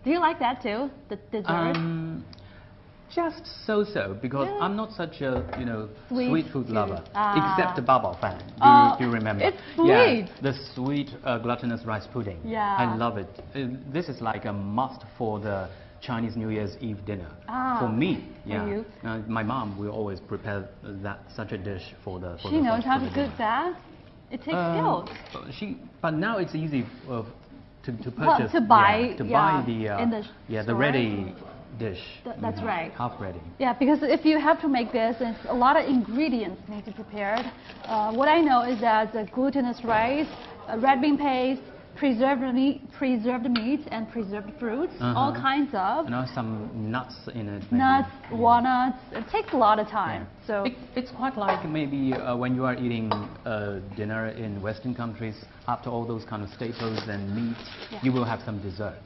Do you like that too, the dessert? Just so, because I'm not such a sweet food lover, except the bao fan. Do you remember? It's sweet. Yeah, the sweet glutinous rice pudding. Yeah. I love it. This is like a must for the Chinese New Year's Eve dinner. For me, yeah. For you? My mom will always prepare such a dish for the. She knows how to cook that. It takes skills. But now it's easy to purchase. Well, to buy the ready dish. That's right. Half ready. Yeah, because if you have to make this, it's a lot of ingredients need to be prepared. What I know is that the glutinous rice, red bean paste, preserved meat, and preserved fruits, all kinds of. And some nuts in it. Maybe. Nuts, walnuts. It takes a lot of time. Yeah. So it's quite like maybe when you are eating dinner in Western countries. After all those kind of staples and meat, you will have some dessert.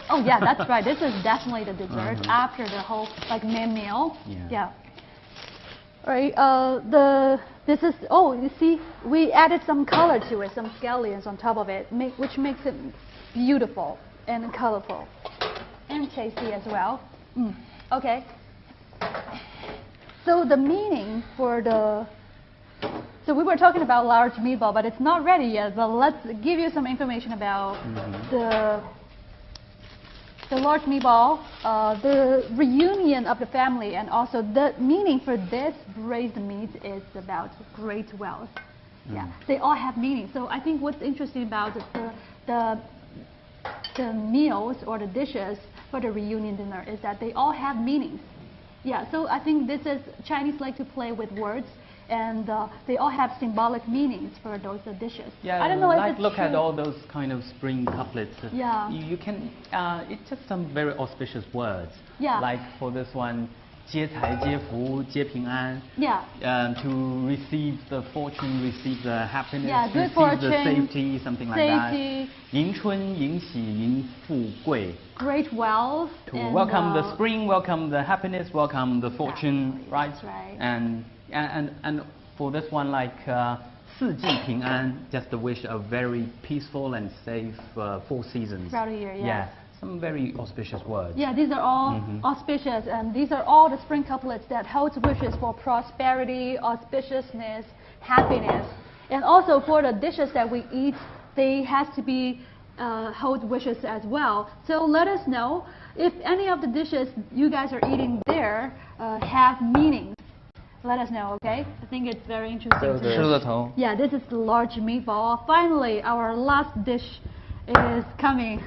Oh yeah, that's right. This is definitely the dessert after the whole main meal. Yeah. All right. This is you see, we added some color to it, some scallions on top of it, which makes it beautiful and colorful and tasty as well. Okay. So the meaning for so we were talking about large meatball, but it's not ready yet. But let's give you some information about the large meatball, the reunion of the family, and also the meaning for this braised meat is about great wealth. Yeah, they all have meaning. So I think what's interesting about the meals or the dishes for the reunion dinner is that they all have meanings. Yeah, so I think this is Chinese like to play with words. And they all have symbolic meanings for those dishes. Yeah, I don't know if it's look true. at all those kind of spring couplets. Yeah. You can, it's just some very auspicious words. Yeah. Like for this one, 接财接福接平安. Yeah. To receive the fortune, receive the happiness, yeah, good receive fortune, the safety, something like that. 迎春迎喜迎富贵. Great wealth. To welcome the spring, welcome the happiness, welcome the fortune, right? That's right. And for this one, like 四季平安, just to wish a very peaceful and safe 4 seasons. Throughout the year, yeah. Some very auspicious words. Yeah, these are all auspicious, and these are all the spring couplets that hold wishes for prosperity, auspiciousness, happiness. And also for the dishes that we eat, they have to be hold wishes as well. So let us know if any of the dishes you guys are eating there have meanings. Let us know, okay? I think it's very interesting. Yeah, this is the large meatball. Finally, our last dish is coming.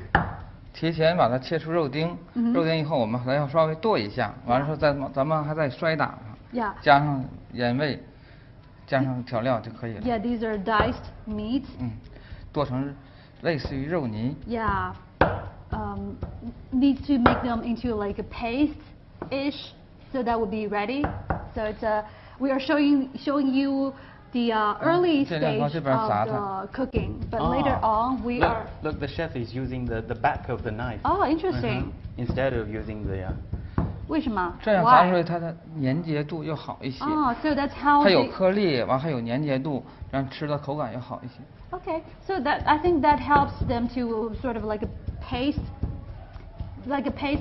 提前把它切出肉丁，肉丁以后我们还要稍微剁一下，完了之后咱们还在摔打上，加上盐味，加上调料就可以了。Yeah, these are diced meat. 剁成类似于肉泥。Yeah, need to make them into like a paste-ish, so that would be ready. So it's we are showing you the early stage of the cooking, but later on we are. Look, the chef is using the back of the knife. Oh, interesting. Instead of using the. 为什么？这样炸出来它的粘结度又好一些。So that's how. 它有颗粒，完还有粘结度，让吃的口感又好一些。Okay, so I think that helps them to sort of like a paste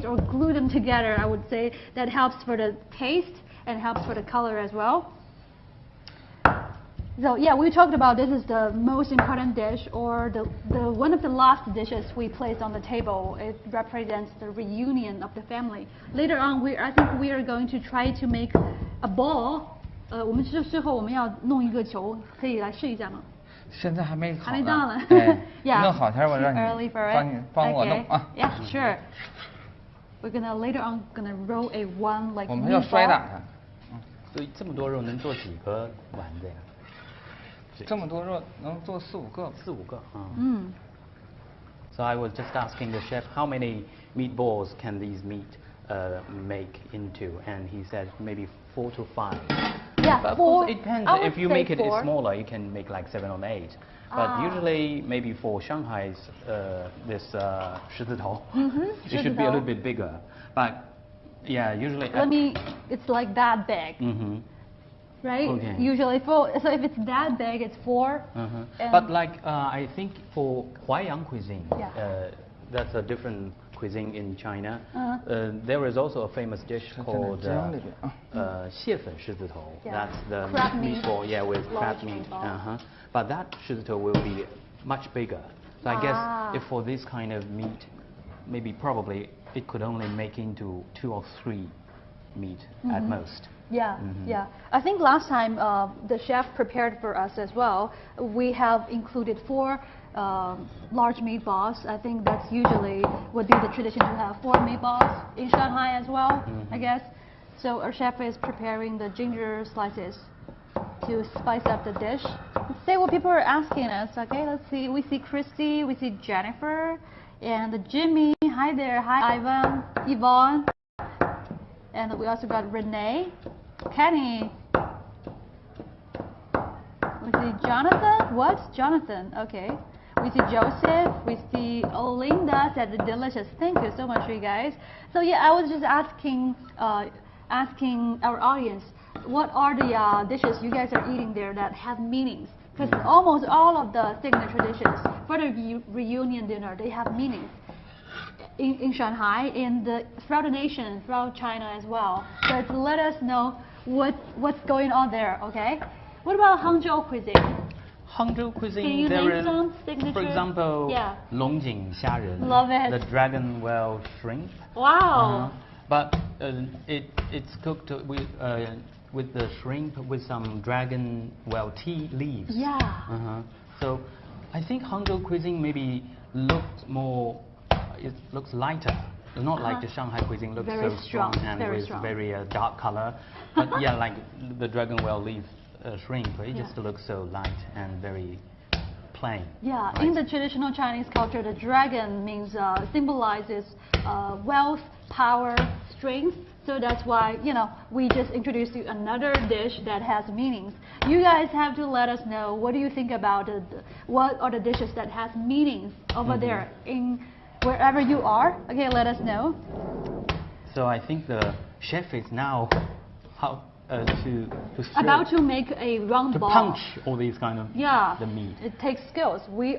or glue them together. I would say that helps for the taste and helps for the color as well. So yeah, we talked about this is the most important dish, or the one of the last dishes we place on the table. It represents the reunion of the family. Later on, I think we are going to try to make a ball. 我们最后我们要弄一个球，可以来试一下吗？现在还没好呢。还没到呢。Yeah. 弄好前我让你帮我弄啊。Yeah, sure. We're gonna later on gonna roll a one like. 我们要摔打它。所以这么多肉能做几个丸子呀？这么多肉能做4、5个。4、5个。So I was just asking the chef how many meatballs can these meat make into, and he said maybe 4 to 5. Yeah, but 4. It depends. If you make it smaller, you can make like 7 or 8. But usually, maybe for Shanghai's this 狮子头, it should be a little bit bigger. But yeah, usually. It's like that big. right? Okay. Usually, so if it's that big, it's 4. But like I think for Huaiyang cuisine, yeah. That's a different cuisine in China. There is also a famous dish called 蟹粉狮子头. That's the crab meatball, with crab meat. But that 狮子头 will be much bigger. So I guess if for this kind of meat, probably it could only make into 2 or 3 meat at most. Yeah, yeah. I think last time the chef prepared for us as well. We have included 4 large meatballs. I think that's usually would be the tradition to have 4 meatballs in Shanghai as well, I guess. So our chef is preparing the ginger slices to spice up the dish. Let's see what people are asking us. Okay, let's see. We see Christy, we see Jennifer, and Jimmy. Hi there. Hi Ivan, Yvonne. And we also got Renee, Kenny. We see Jonathan. What? Jonathan. Okay. We see Joseph. We see Olinda said delicious. Thank you so much, you guys. So yeah, I was just asking our audience, what are the dishes you guys are eating there that have meanings? Because almost all of the signature dishes for the reunion dinner, they have meanings. In Shanghai, throughout the nation, throughout China as well. So let us know what's going on there, okay? What about Hangzhou cuisine? Hangzhou cuisine, can you name some signature? For example, Longjing Xiaren. Love it. The dragon well shrimp. Wow. But it's cooked with the shrimp with some dragon well tea leaves. Yeah. So I think Hangzhou cuisine maybe looks more. It looks lighter, not like the Shanghai cuisine looks very so strong and with strong. very dark color. But yeah, like the dragon well leaf shrimp, it just looks so light and very plain. Yeah, right? In the traditional Chinese culture, the dragon means symbolizes wealth, power, strength. So that's why, we just introduced you another dish that has meanings. You guys have to let us know, what do you think about what are the dishes that has meanings over there in wherever you are. Okay, let us know. So I think the chef is now about to make a round ball. To punch all these kind of the meat. It takes skills. We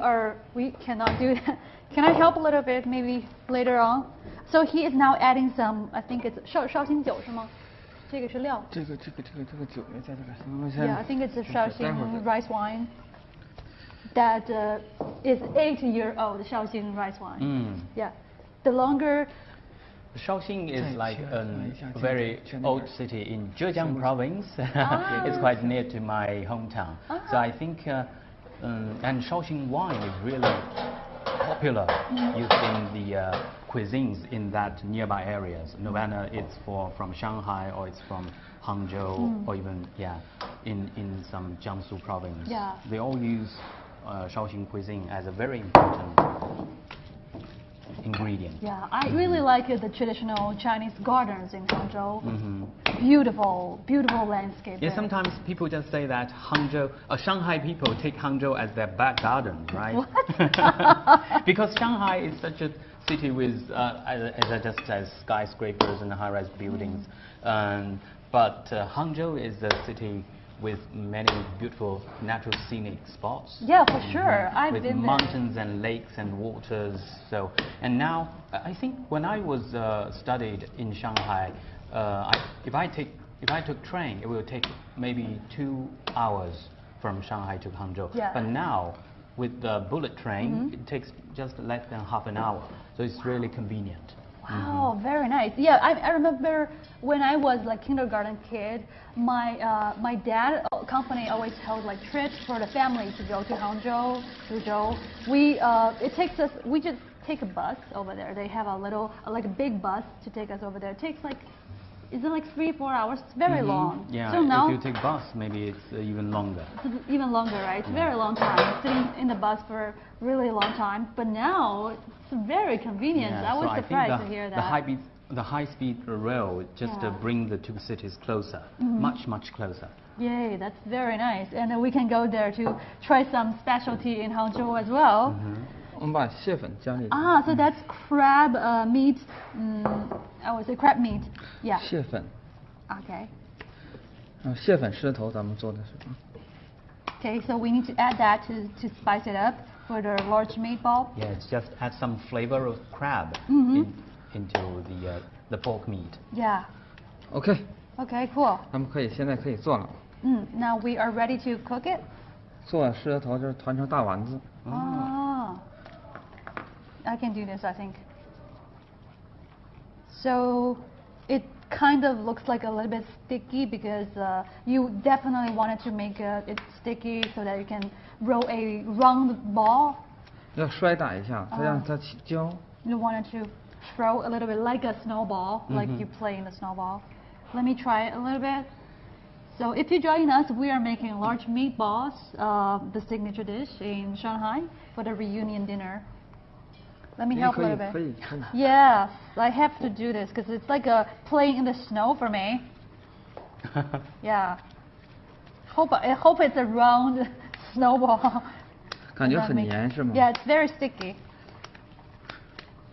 cannot do that. Can I help a little bit maybe later on? So he is now adding some, I think it's 绍兴酒是吗？这个是料。这个酒也在这个。Yeah, I think it's a 绍兴 rice wine. That is 8-year-old Shaoxing rice wine. Yeah, the longer. Shaoxing is like a very old city in Zhejiang province. It's quite near to my hometown. So I think, and Shaoxing wine is really popular used in the cuisines in that nearby areas. No matter it's from Shanghai or it's from Hangzhou or even in some Jiangsu province. Yeah. They all use Shaoxing cuisine as a very important ingredient. Yeah, I really like the traditional Chinese gardens in Hangzhou. Beautiful, beautiful landscape. Yeah, there. sometimes people just say that Shanghai people take Hangzhou as their back garden, right? What? Because Shanghai is such a city with, as I just said, skyscrapers and high-rise buildings. But Hangzhou is a city with many beautiful natural scenic spots. Yeah, for sure. I've with been mountains there. and lakes and waters. So, and now I think when I was studied in Shanghai, if I took train, it will take maybe 2 hours from Shanghai to Hangzhou. Yeah. But now with the bullet train, it takes just less than half an hour. So it's really convenient. Wow, very nice. Yeah, I remember when I was like kindergarten kid, my dad company always held like trips for the family to go to Hangzhou, Suzhou. We just take a bus over there. They have a big bus to take us over there. It takes is it like 3-4 hours? It's very long. Yeah, so now, if you take bus, maybe it's even longer. It's even longer, right? It's a very long time. Sitting in the bus for a really long time. But now, it's very convenient. Yeah, I was so surprised to hear that. The high-speed rail just bring the two cities closer, much closer. Yay, that's very nice. And then we can go there to try some specialty in Hangzhou as well. 我们把蟹粉加进去。So that's crab meat. I would say crab meat. Yeah. 蟹粉。Okay. 蟹粉狮头咱们做的是。Okay, so we need to add that to spice it up for the large meatball. Yeah, it's just add some flavor of crab into the pork meat. Yeah. Okay. Okay, cool. 咱们现在可以做了。Now we are ready to cook it. 做狮头就是团成大丸子。Oh. I can do this, I think. So it kind of looks like a little bit sticky because you definitely wanted to make it sticky so that you can roll a round ball. 要摔打一下，这样它起胶。You wanted to throw a little bit like a snowball, like you play in the snowball. Let me try it a little bit. So if you join us, we are making large meatballs, the signature dish in Shanghai for the reunion dinner. Let me help a little bit. Yes, I have to do this because it's like playing in the snow for me. Yeah. I hope it's a round snowball. 感觉很黏是吗？ Yeah, it's very sticky.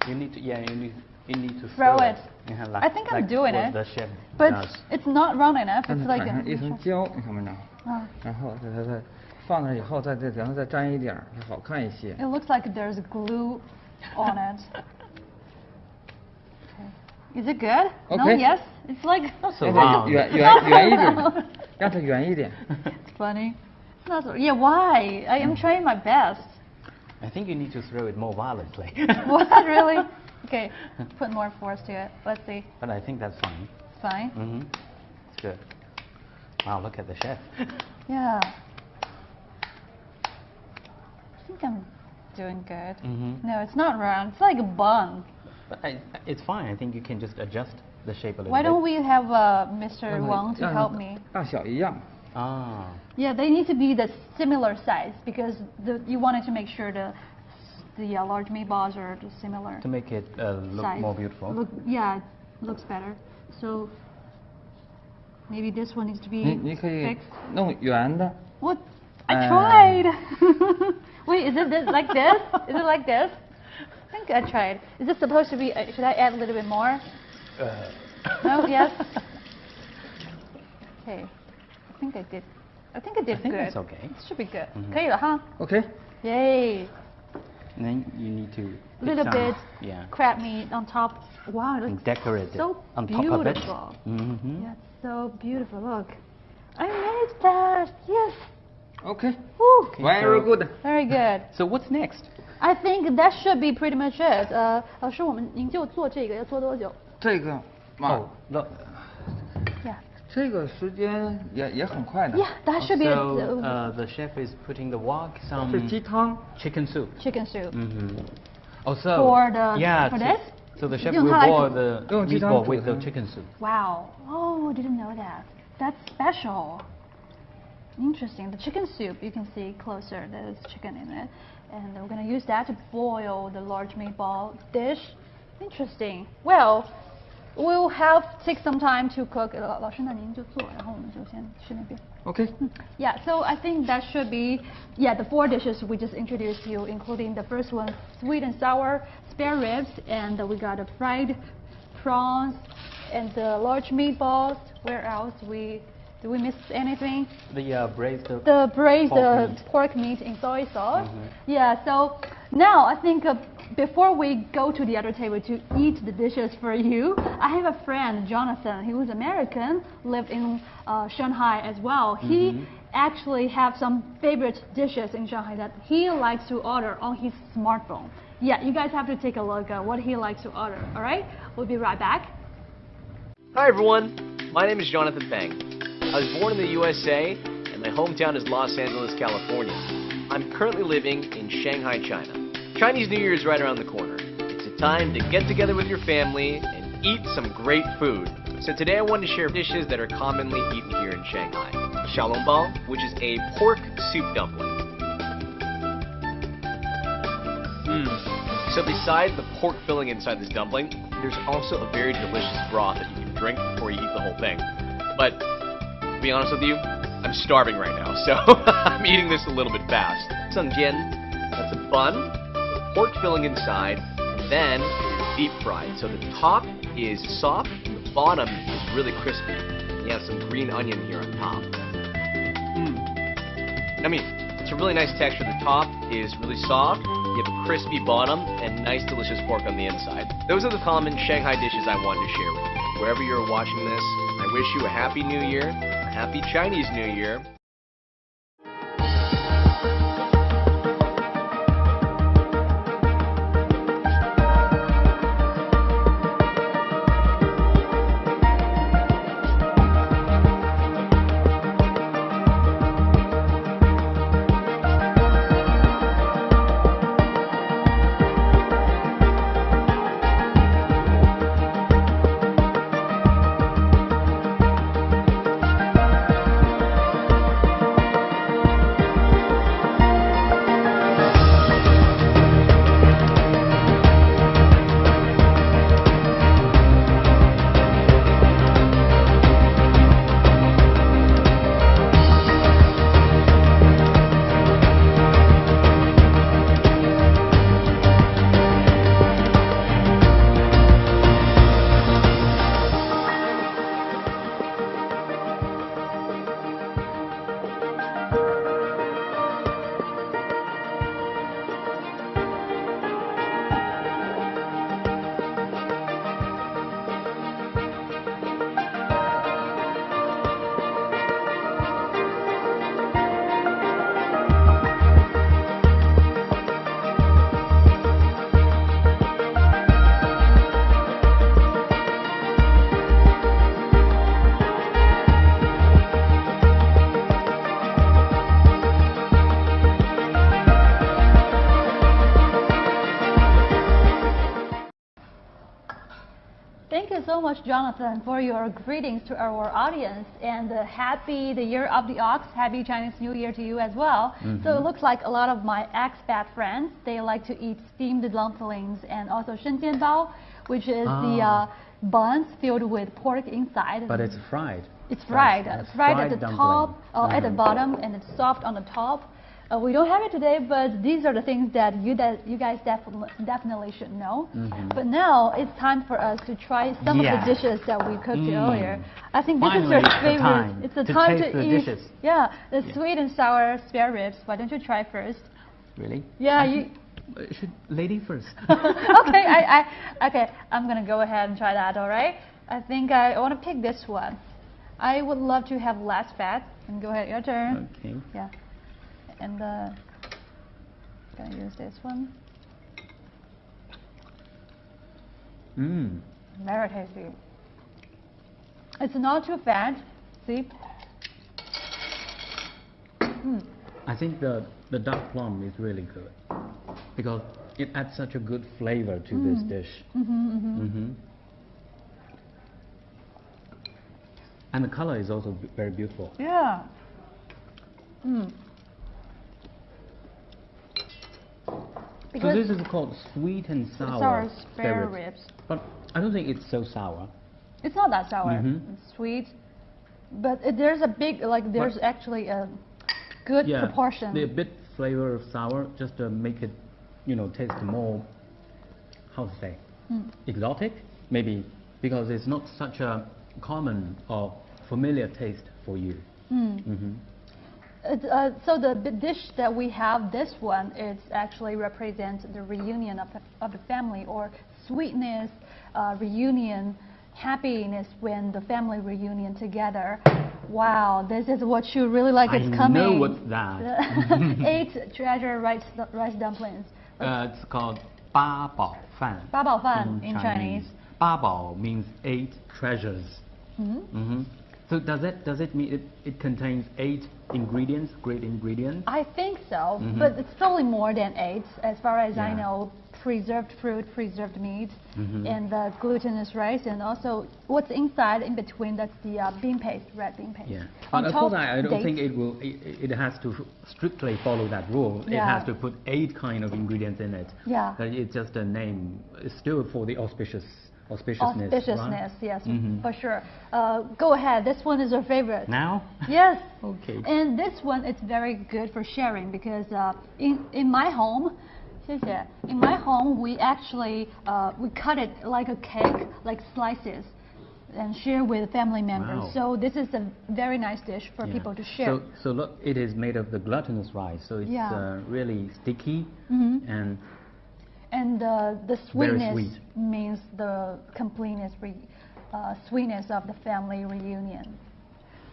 You need to throw it. Like, I think I'm doing it. The chef but does. it's not round enough. It's like 上一层胶，你看没看？然后再放那以后，然后再沾一点，好看一些。It looks like there's glue on it. Okay. Is it good? Okay. No, yes. It's like round. 圆一点，让它圆一点。It's funny. It's not so. Yeah, why? I am trying my best. I think you need to throw it more violently. What, really? Okay, put more force to it. Let's see. But I think that's fine. Fine? It's good. Wow, look at the chef. Yeah. I think I'm doing good. No, it's not round. It's like a bun. But it's fine. I think you can just adjust the shape a little bit. Why don't we have Mr. Wang to help me? 大小一样。Yeah, they need to be the similar size because you wanted to make sure the large meatballs are similar. To make it look size. more beautiful. Yeah, it looks better. So maybe this one needs to be 你可以 fixed. 弄圆的。 What? I tried. Wait, is it like this? Is it like this? I think I tried. Is this supposed to be? Should I add a little bit more? No. Yes. Okay. I think I did. I think I did good. That's okay. It should be good. 可以了哈 Okay. Yay. And then you need to Little bit yeah. crab meat on top. Wow, it looks decorate so it on beautiful. top of it. Yeah, it's so beautiful. Look, I made that. Yes. Okay. Woo. Very good. Very good. So what's next? I think that should be pretty much it. 老师，您就做这个要做多久？这个Yeah. 这个时间也很快的。Yeah, that should be it. So the chef is putting the wok some 是鸡汤 chicken soup. Chicken soup. Oh, so For the for this? So the chef will boil the meatball with the chicken soup. Wow. Oh, didn't know that. That's special. Interesting. The chicken soup, you can see closer, there's chicken in it. And we're going to use that to boil the large meatball dish. Interesting. Well, we'll have take some time to cook. 老师，那您就做，然后我们就先去那边。Okay. Yeah, so I think that should be, the 4 dishes we just introduced you, including the first one, sweet and sour spare ribs, and we got the fried prawns, and the large meatballs. Where else? Did we miss anything? The braised pork meat in soy sauce. Yeah, so now I think before we go to the other table to eat the dishes for you, I have a friend, Jonathan. He was American, lived in Shanghai as well. He actually have some favorite dishes in Shanghai that he likes to order on his smartphone. Yeah, you guys have to take a look at what he likes to order. All right, we'll be right back. Hi everyone, my name is Jonathan Bang. I was born in the USA, and my hometown is Los Angeles, California. I'm currently living in Shanghai, China. Chinese New Year is right around the corner. It's a time to get together with your family and eat some great food. So today I wanted to share dishes that are commonly eaten here in Shanghai. Xiaolongbao, which is a pork soup dumpling. So besides the pork filling inside this dumpling, there's also a very delicious broth that you can drink before you eat the whole thing. But to be honest with you, I'm starving right now, so I'm eating this a little bit fast. Sungjian, that's a bun, pork filling inside, and then deep fried. So the top is soft and the bottom is really crispy. and you have some green onion here on top. I mean, it's a really nice texture. The top is really soft, you have a crispy bottom, and nice delicious pork on the inside. Those are the common Shanghai dishes I wanted to share with you. Wherever you're watching this, I wish you a Happy New Year, a Happy Chinese New Year. Thank you so much, Jonathan, for your greetings to our audience, and happy the Year of the Ox, happy Chinese New Year to you as well. So it looks like a lot of my expat friends, they like to eat steamed dumplings and also shengjianbao, which is the buns filled with pork inside. But it's fried. It's fried. Fried at the dumpling. top, at the bottom, and it's soft on the top. We don't have it today, but these are the things that you guys definitely should know. But now it's time for us to try some of the dishes that we cooked earlier. I think this is your favorite. It's the time to eat. Dishes. Yeah, the sweet and sour spare ribs. Why don't you try first? Really? Yeah, you. Should lady first. Okay, okay. I'm gonna go ahead and try that. All right. I think I want to pick this one. I would love to have less fat. And go ahead, your turn. Okay. Yeah. And gonna use this one. Very tasty. It's not too fat. See? I think the dark plum is really good because it adds such a good flavor to this dish. And the color is also very beautiful. Yeah. So this is called sweet and sour spare ribs. But I don't think it's so sour. It's not that sour. It's sweet, but there's a big there's actually a good proportion. The bit flavor of sour just to make it, taste more. How to say? Exotic, maybe, because it's not such a common or familiar taste for you. So the dish that we have, this one, it actually represents the reunion of the family, or sweetness, reunion, happiness when the family reunion together. Wow, this is what you really like. It's coming. I know what's that. 8 treasure rice dumplings. It's called 八宝饭. 八宝饭 in Chinese. 八宝 means 8 treasures. So does it mean it contains 8 ingredients, great ingredients? I think so, but it's probably more than 8, as far as I know. Preserved fruit, preserved meat, and the glutinous rice, and also what's inside in between, that's the bean paste, red bean paste. Yeah, but of course I don't think it has to strictly follow that rule. It has to put 8 kind of ingredients in it. Yeah. But it's just a name. It's still for the auspiciousness. Auspiciousness, right? Yes, for sure. Go ahead. This one is your favorite. Now? Yes. Okay. And this one, it's very good for sharing because in my home, in my home, we actually we cut it like a cake, like slices. and share with family members. Wow. So this is a very nice dish for people to share. So look, it is made of the glutinous rice, so it's really sticky and the sweetness sweet. means the completeness, sweetness of the family reunion.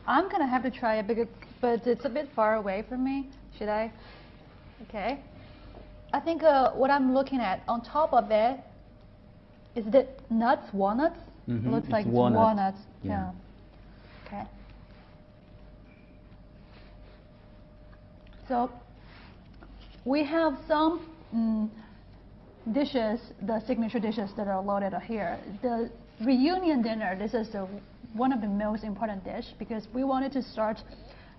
I'm gonna have to try it, but it's a bit far away from me. Should I? Okay. I think what I'm looking at on top of it is the nuts, walnuts. Looks it's like walnuts. Yeah. Okay. So we have some dishes, the signature dishes that are loaded here. The reunion dinner, this is one of the most important dish because we wanted to start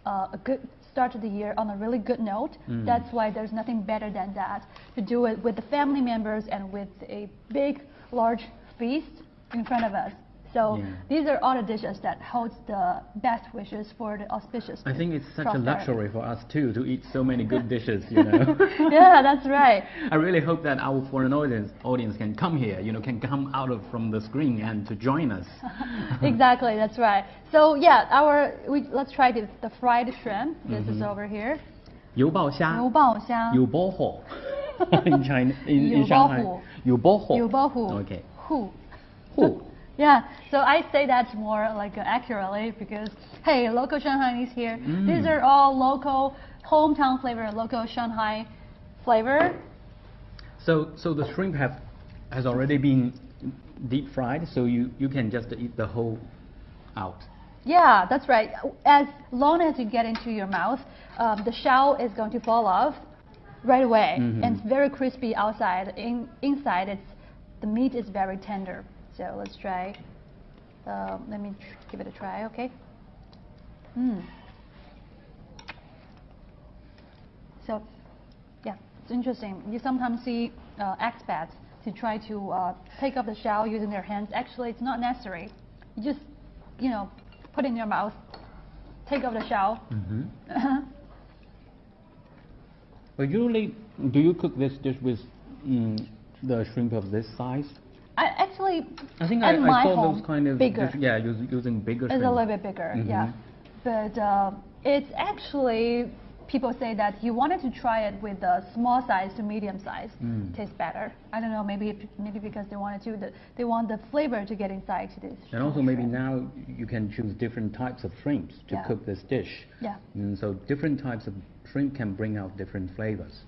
a good start to the year on a really good note. That's why there's nothing better than that, to do it with the family members and with a big, large feast in front of us. So these are all the dishes that holds the best wishes for the auspicious. I think it's such a luxury for us too to eat so many good dishes, you know. Yeah, that's right. I really hope that our foreign audience can come here, you know, can come out from the screen and to join us. Exactly, that's right. So yeah, let's try the fried shrimp. This is over here. 油爆虾. 油爆虾. 油包火. In China, in Shanghai. 油包火. 油包火. Okay. 糊. 糊. Yeah, so I say that more like accurately because, hey, local Shanghainese here. These are all local, hometown flavor, local Shanghai flavor. So the shrimp has already been deep fried, so you can just eat the whole out. Yeah, that's right. As long as you get into your mouth, the shell is going to fall off right away, and it's very crispy outside. Inside, the meat is very tender. So let's try. Let me give it a try. Okay. So, yeah, it's interesting. You sometimes see expats to try to take off the shell using their hands. Actually, it's not necessary. You just, put it in your mouth, take off the shell. But usually, do you cook this dish with the shrimp of this size? I think I saw home, those kind of bigger. Using bigger shrimp. It's a little bit bigger, yeah. But it's actually, people say that you wanted to try it with a small size to medium size. Tastes better. I don't know, maybe because they want the flavor to get inside to this. And also maybe now you can choose different types of shrimps to cook this dish. Yeah. So different types of shrimp can bring out different flavors.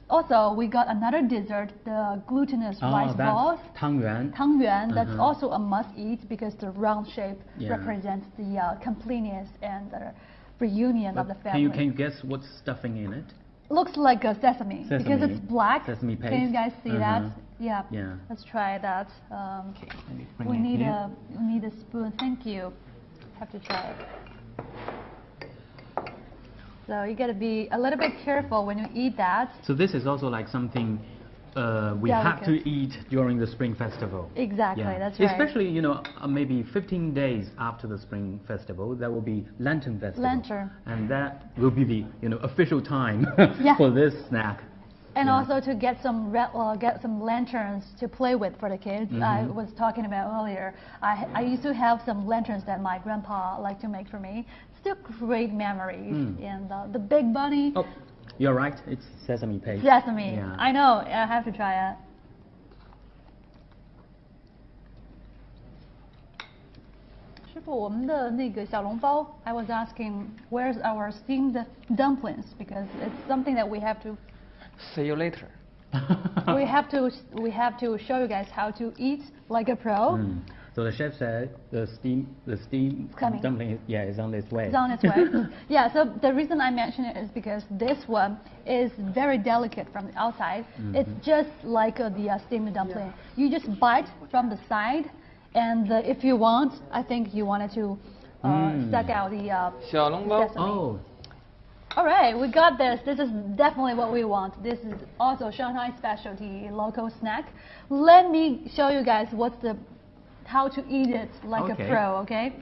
Also, we got another dessert, the glutinous rice balls. Tangyuan. Tangyuan, that's also a must-eat because the round shape represents the completeness and the reunion of the family. Can you guess what's stuffing in it? Looks like a sesame because it's black. Sesame paste. Can you guys see that? Yeah. Let's try that. We need a spoon. Thank you. Have to try it. So you got to be a little bit careful when you eat that. So this is also like something we have to eat during the Spring Festival. Exactly, that's right. Especially, maybe 15 days after the Spring Festival, there will be Lantern Festival. Lantern. And that will be the, official time for this snack. And also to get some lanterns to play with for the kids. I was talking about earlier. I used to have some lanterns that my grandpa liked to make for me. Still great memories. And the big bunny. Oh, you're right. It's sesame paste. Sesame. Yeah. I know. I have to try it. I was asking, where's our steamed dumplings? Because it's something that we have to. See you later. we have to show you guys how to eat like a pro. So the chef said the steam dumpling is on its way. It's on its way. Yeah, so the reason I mention it is because this one is very delicate from the outside. It's just like the steamed dumpling. You just bite from the side, and if you want, I think you wanted to suck out the sesame. Oh. All right, we got this. This is definitely what we want. This is also Shanghai specialty local snack. Let me show you guys how to eat it like a pro, okay?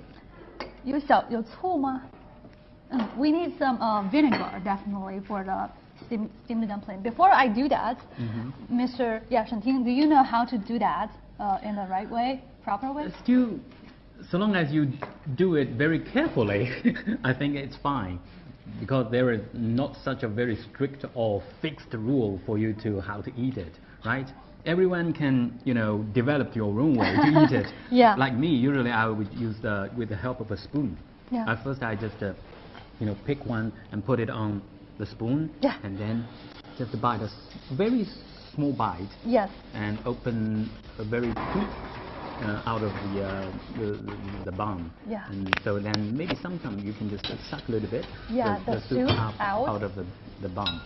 有醋吗? We need some vinegar, definitely, for the steamed dumpling. Before I do that, Mr. Shanting, do you know how to do that in the right way? proper way? Still, so long as you do it very carefully, I think it's fine. Because there is not such a very strict or fixed rule for you to how to eat it, right? Everyone can, develop your own way to eat it. Yeah. Like me, usually I would use with the help of a spoon. Yeah. At first I just, pick one and put it on the spoon. Yeah. And then just bite a very small bite. Yes. And open a very quick out of the bun. Yeah. And so then maybe sometimes you can just suck a little bit. Yeah, the soup out of the bun.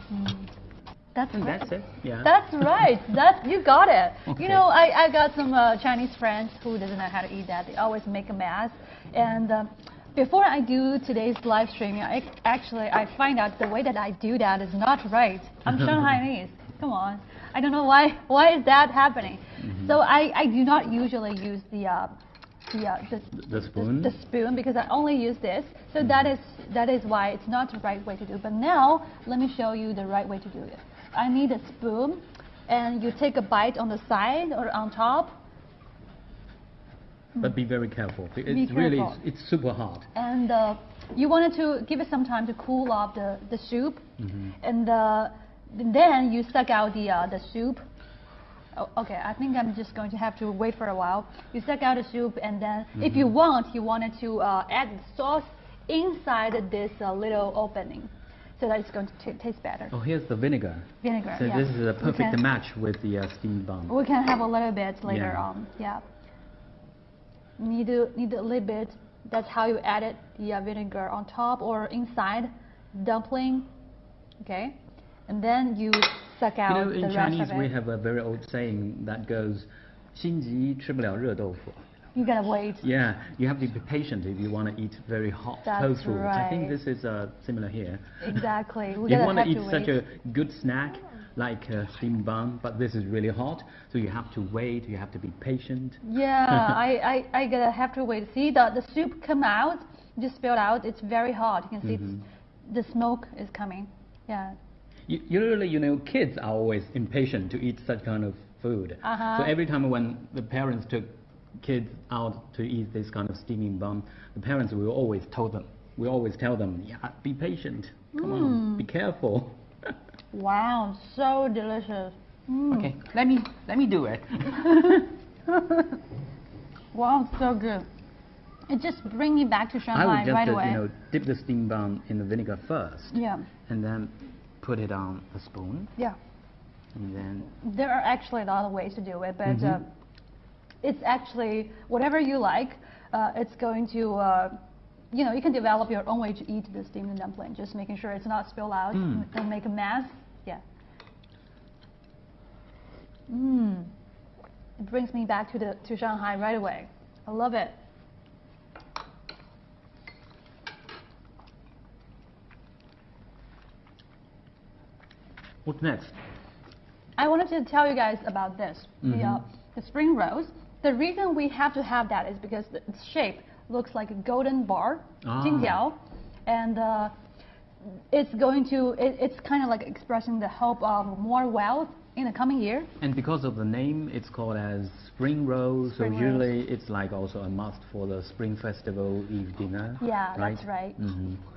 That's right. That's it. Yeah. That's right. You got it. Okay. I got some Chinese friends who doesn't know how to eat that. They always make a mess. And before I do today's live streaming, I find out the way that I do that is not right. I'm Shanghainese. Come on. I don't know why is that happening. So I do not usually use the spoon. The spoon, because I only use this. So that is why it's not the right way to do. But now let me show you the right way to do it. I need a spoon, and you take a bite on the side or on top. But be very careful. It's super hot. And you wanted to give it some time to cool off the soup, and then you suck out the soup. Oh, okay, I think I'm just going to have to wait for a while. You suck out the soup, and then if you wanted to add the sauce inside this little opening, so that it's going to taste better. Oh, here's the vinegar. Vinegar. So yeah. this is a perfect match with the steamed bun. We can have a little bit later on. Yeah. Need a little bit. That's how you add the vinegar on top or inside dumpling. Okay, and then you suck out the in rest Chinese of it. we have a very old saying that goes, 心急吃不了热豆腐. You gotta wait. Yeah, you have to be patient if you want to eat very hot tofu. Right. I think this is similar here. Exactly. If you want to eat such a good snack like steamed bun, but this is really hot, so you have to wait. You have to be patient. Yeah, I gotta have to wait. See the soup come out, just spilled out. It's very hot. You can see the smoke is coming. Yeah. Usually, kids are always impatient to eat such kind of food. So every time when the parents took kids out to eat this kind of steaming bun, the parents will always tell them, yeah, be patient. Come on, be careful. Wow, so delicious. Okay, let me do it. Wow, so good. It just brings me back to Shanghai right away. I would just dip the steamed bun in the vinegar first. Yeah. And then put it on a spoon. Yeah. And then there are actually a lot of ways to do it, but it's actually whatever you like. It's going to, you can develop your own way to eat the steamed dumpling. Just making sure it's not spilled out, don't make a mess. Yeah. It brings me back to Shanghai right away. I love it. What's next? I wanted to tell you guys about this, the spring rolls. The reason we have to have that is because its shape looks like a golden bar, 金条, and it's kind of like expressing the hope of more wealth in the coming year. And because of the name, it's called as spring rolls. So usually it's like also a must for the Spring Festival Eve dinner. Yeah, right? That's right.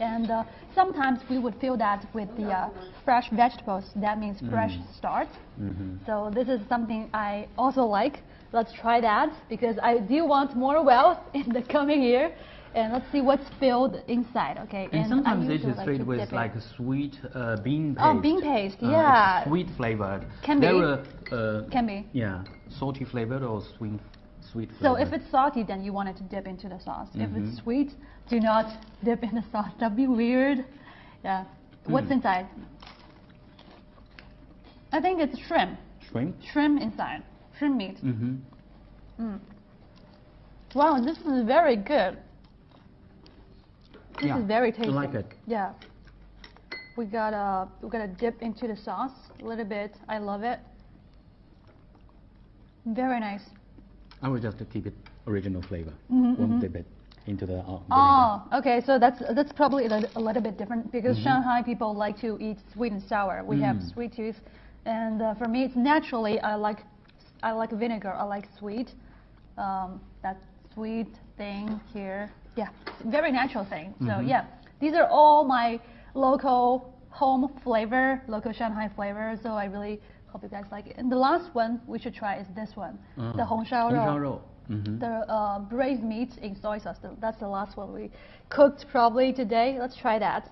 And sometimes we would fill that with the fresh vegetables. That means fresh start. So this is something I also like. Let's try that because I do want more wealth in the coming year. And let's see what's filled inside, okay? And sometimes it is filled with like a sweet bean paste. Oh, bean paste, yeah. Sweet flavored. Can be. Can be. Yeah, salty flavored or sweet flavored. So if it's salty, then you want it to dip into the sauce. If it's sweet, do not dip in the sauce. That'd be weird. Yeah. What's inside? I think it's shrimp. Shrimp? Shrimp inside. Shrimp meat. Wow, this is very good. This is very tasty. I like it. Yeah. We gotta dip into the sauce a little bit. I love it. Very nice. I will just keep it original flavor. Won't dip it into the vinegar. Oh, okay. So that's probably a little bit different because Shanghai people like to eat sweet and sour. We have sweet tooth, and for me, it's naturally I like vinegar. I like sweet. that sweet thing here. Yeah, very natural thing. So yeah, these are all my local home flavor, local Shanghai flavor. So I really hope you guys like it. And the last one we should try is this one, the Hongshao the braised meat in soy sauce. That's the last one we cooked probably today. Let's try that.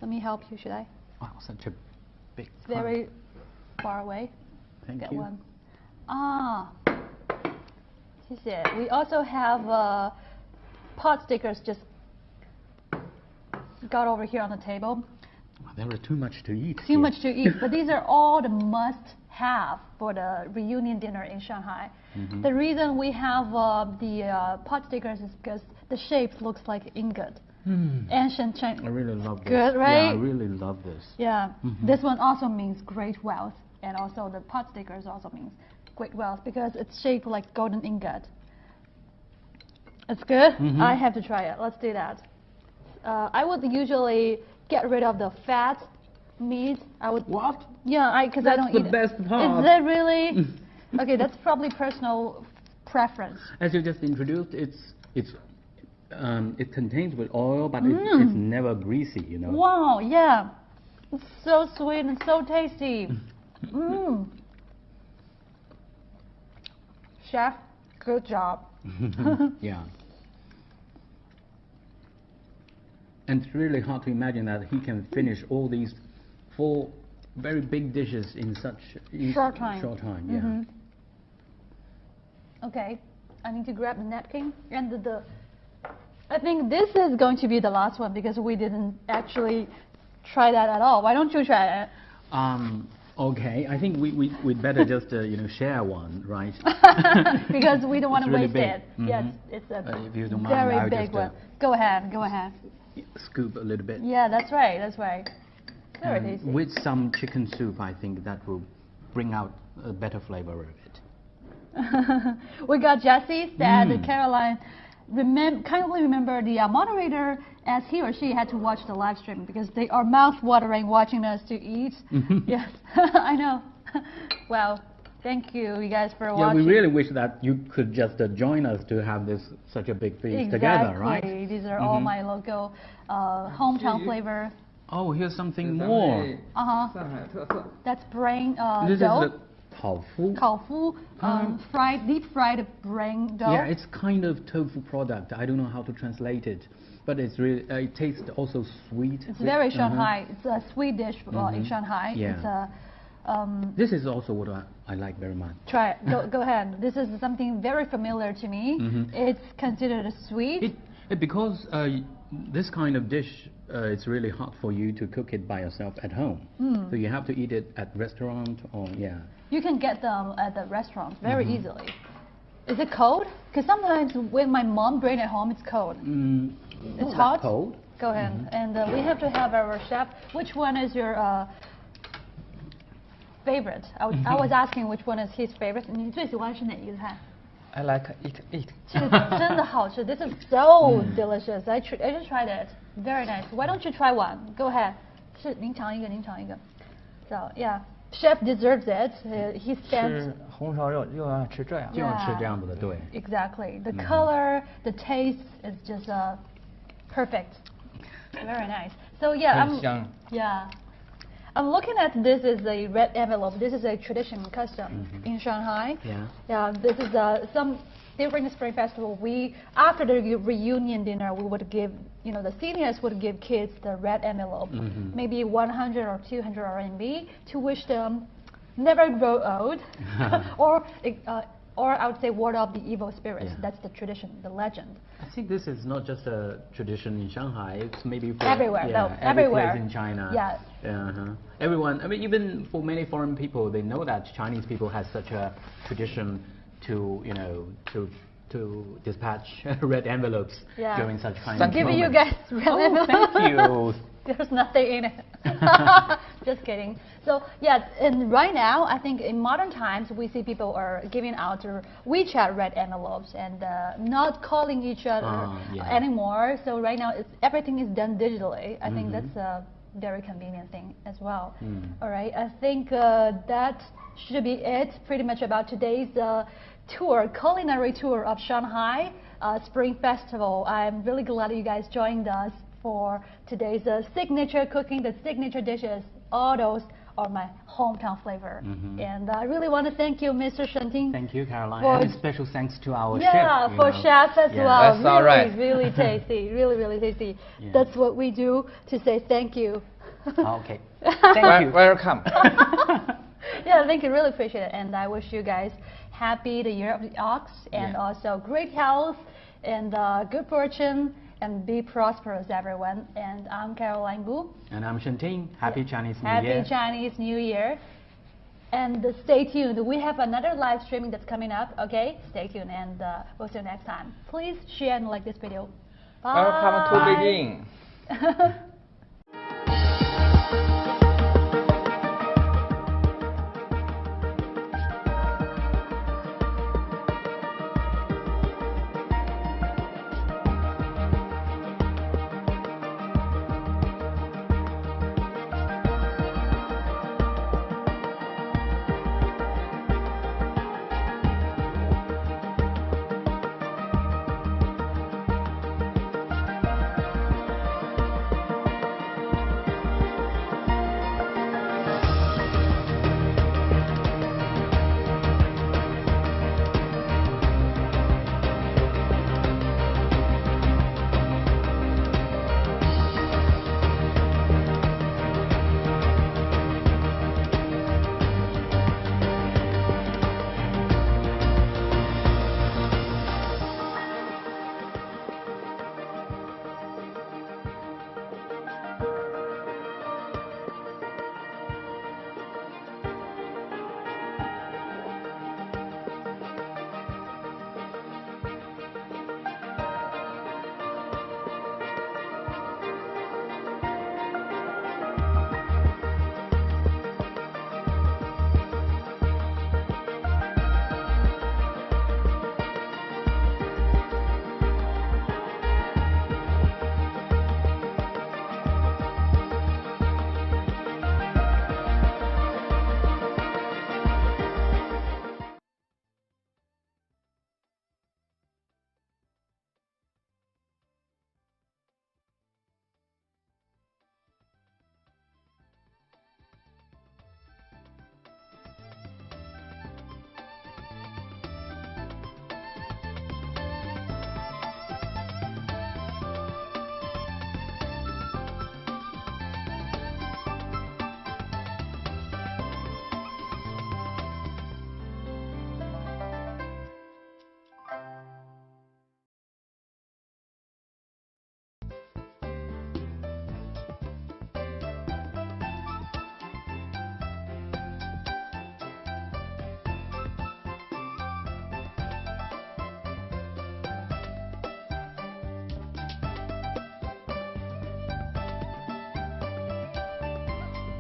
Let me help you. Should I? Wow, such a big. Very far away. Thank that you. One. Ah. We also have pot stickers just got over here on the table. There is too much to eat. Too much to eat, but these are all the must-have for the reunion dinner in Shanghai. The reason we have the pot stickers is because the shape looks like ingot. Ancient Chinese. I really love this. Good, right? Yeah, I really love this. Yeah, this one also means great wealth, and also the pot stickers also means great wealth because it's shaped like golden ingot. It's good? I have to try it. Let's do that. I would usually get rid of the fat meat. I would. What? Yeah, because I don't eat it. That's the best part. Is that really? Okay, that's probably personal preference. As you just introduced, it contains with oil, but it's never greasy, you know. Wow, yeah. It's so sweet and so tasty. Chef, good job. Yeah. And it's really hard to imagine that he can finish all these 4 very big dishes in such short time. Yeah. Okay, I need to grab the napkin and I think this is going to be the last one because we didn't actually try that at all. Why don't you try it? Okay, I think we'd better just share one, right? Because we don't want to really waste big. it. Yes, it's a if you don't very mind, big one. Go ahead, go ahead. Scoop a little bit. Yeah, that's right, that's right. Very tasty. With some chicken soup, I think that will bring out a better flavor of it. We got Jesse said Caroline kindly remember the moderator as he or she had to watch the live stream because they are mouth-watering watching us to eat. Yes, I know. Wow, thank you guys for watching. Yeah, we really wish that you could just join us to have such a big feast together, right? These are all my local hometown flavor. Oh, here's something more. That's brain this dough. Is the 烤麸. 烤麸, deep-fried brain dough. Yeah, it's kind of tofu product. I don't know how to translate it, but it's really it tastes also sweet. It's very Shanghai. It's a sweet dish in Shanghai. Yeah. It's a, this is also what I like very much. Try it. Go ahead. This is something very familiar to me. It's considered a sweet. Because this kind of dish, it's really hard for you to cook it by yourself at home. So you have to eat it at restaurant or You can get them at the restaurants very easily. Is it cold? Because sometimes when my mom brings it home, it's cold. It's hot. Cold. Go ahead. And we have to have our chef. Which one is your favorite? I was asking which one is his favorite. 你最喜欢是哪一个菜? I like eat. 这个真的好吃. This is so delicious. I just tried it. Very nice. Why don't you try one? Go ahead. 是您尝一个，您尝一个. So yeah, chef deserves it. He spent. 吃红烧肉就要吃这样。就要吃这样子的，对。Exactly. The color, the taste is just perfect. Very nice. So yeah, 很香。 I'm looking at this as a red envelope. This is a tradition custom in Shanghai. Yeah. This is during the Spring Festival. After the reunion dinner, we would give, the seniors would give kids the red envelope, maybe 100 or 200 RMB to wish them never grow old, or I would say ward off the evil spirits. That's the tradition, the legend. I think this is not just a tradition in Shanghai. It's maybe for everywhere. Every place in China. Yeah. Everyone. I mean, even for many foreign people, they know that Chinese people have such a tradition to to dispatch red envelopes during such kind of moments. Giving you guys red envelopes. Thank you. There's nothing in it. Just kidding. So yeah, and right now, I think in modern times, we see people are giving out WeChat red envelopes and not calling each other anymore. So right now, everything is done digitally. I think that's very convenient thing as well. All right, I think that should be it pretty much about today's tour, culinary tour of Shanghai Spring Festival. I'm really glad you guys joined us for today's signature cooking, the signature dishes. All those are my hometown flavor. And I really want to thank you, Mr. Shenting. Thank you, Caroline. And a special thanks to our chef. Yeah, for chef as well. That's all right. Really tasty. Really tasty. That's what we do to say thank you. Okay. Thank you. Welcome. Yeah, thank you. Really appreciate it. And I wish you guys happy the year of the ox, and also great health and good fortune, and be prosperous, everyone. And I'm Caroline Gu. And I'm Shenting. Happy Chinese New Year. Happy Chinese New Year. And stay tuned. We have another live streaming that's coming up. Okay, stay tuned, and we'll see you next time. Please share and like this video. Bye. Welcome to Beijing.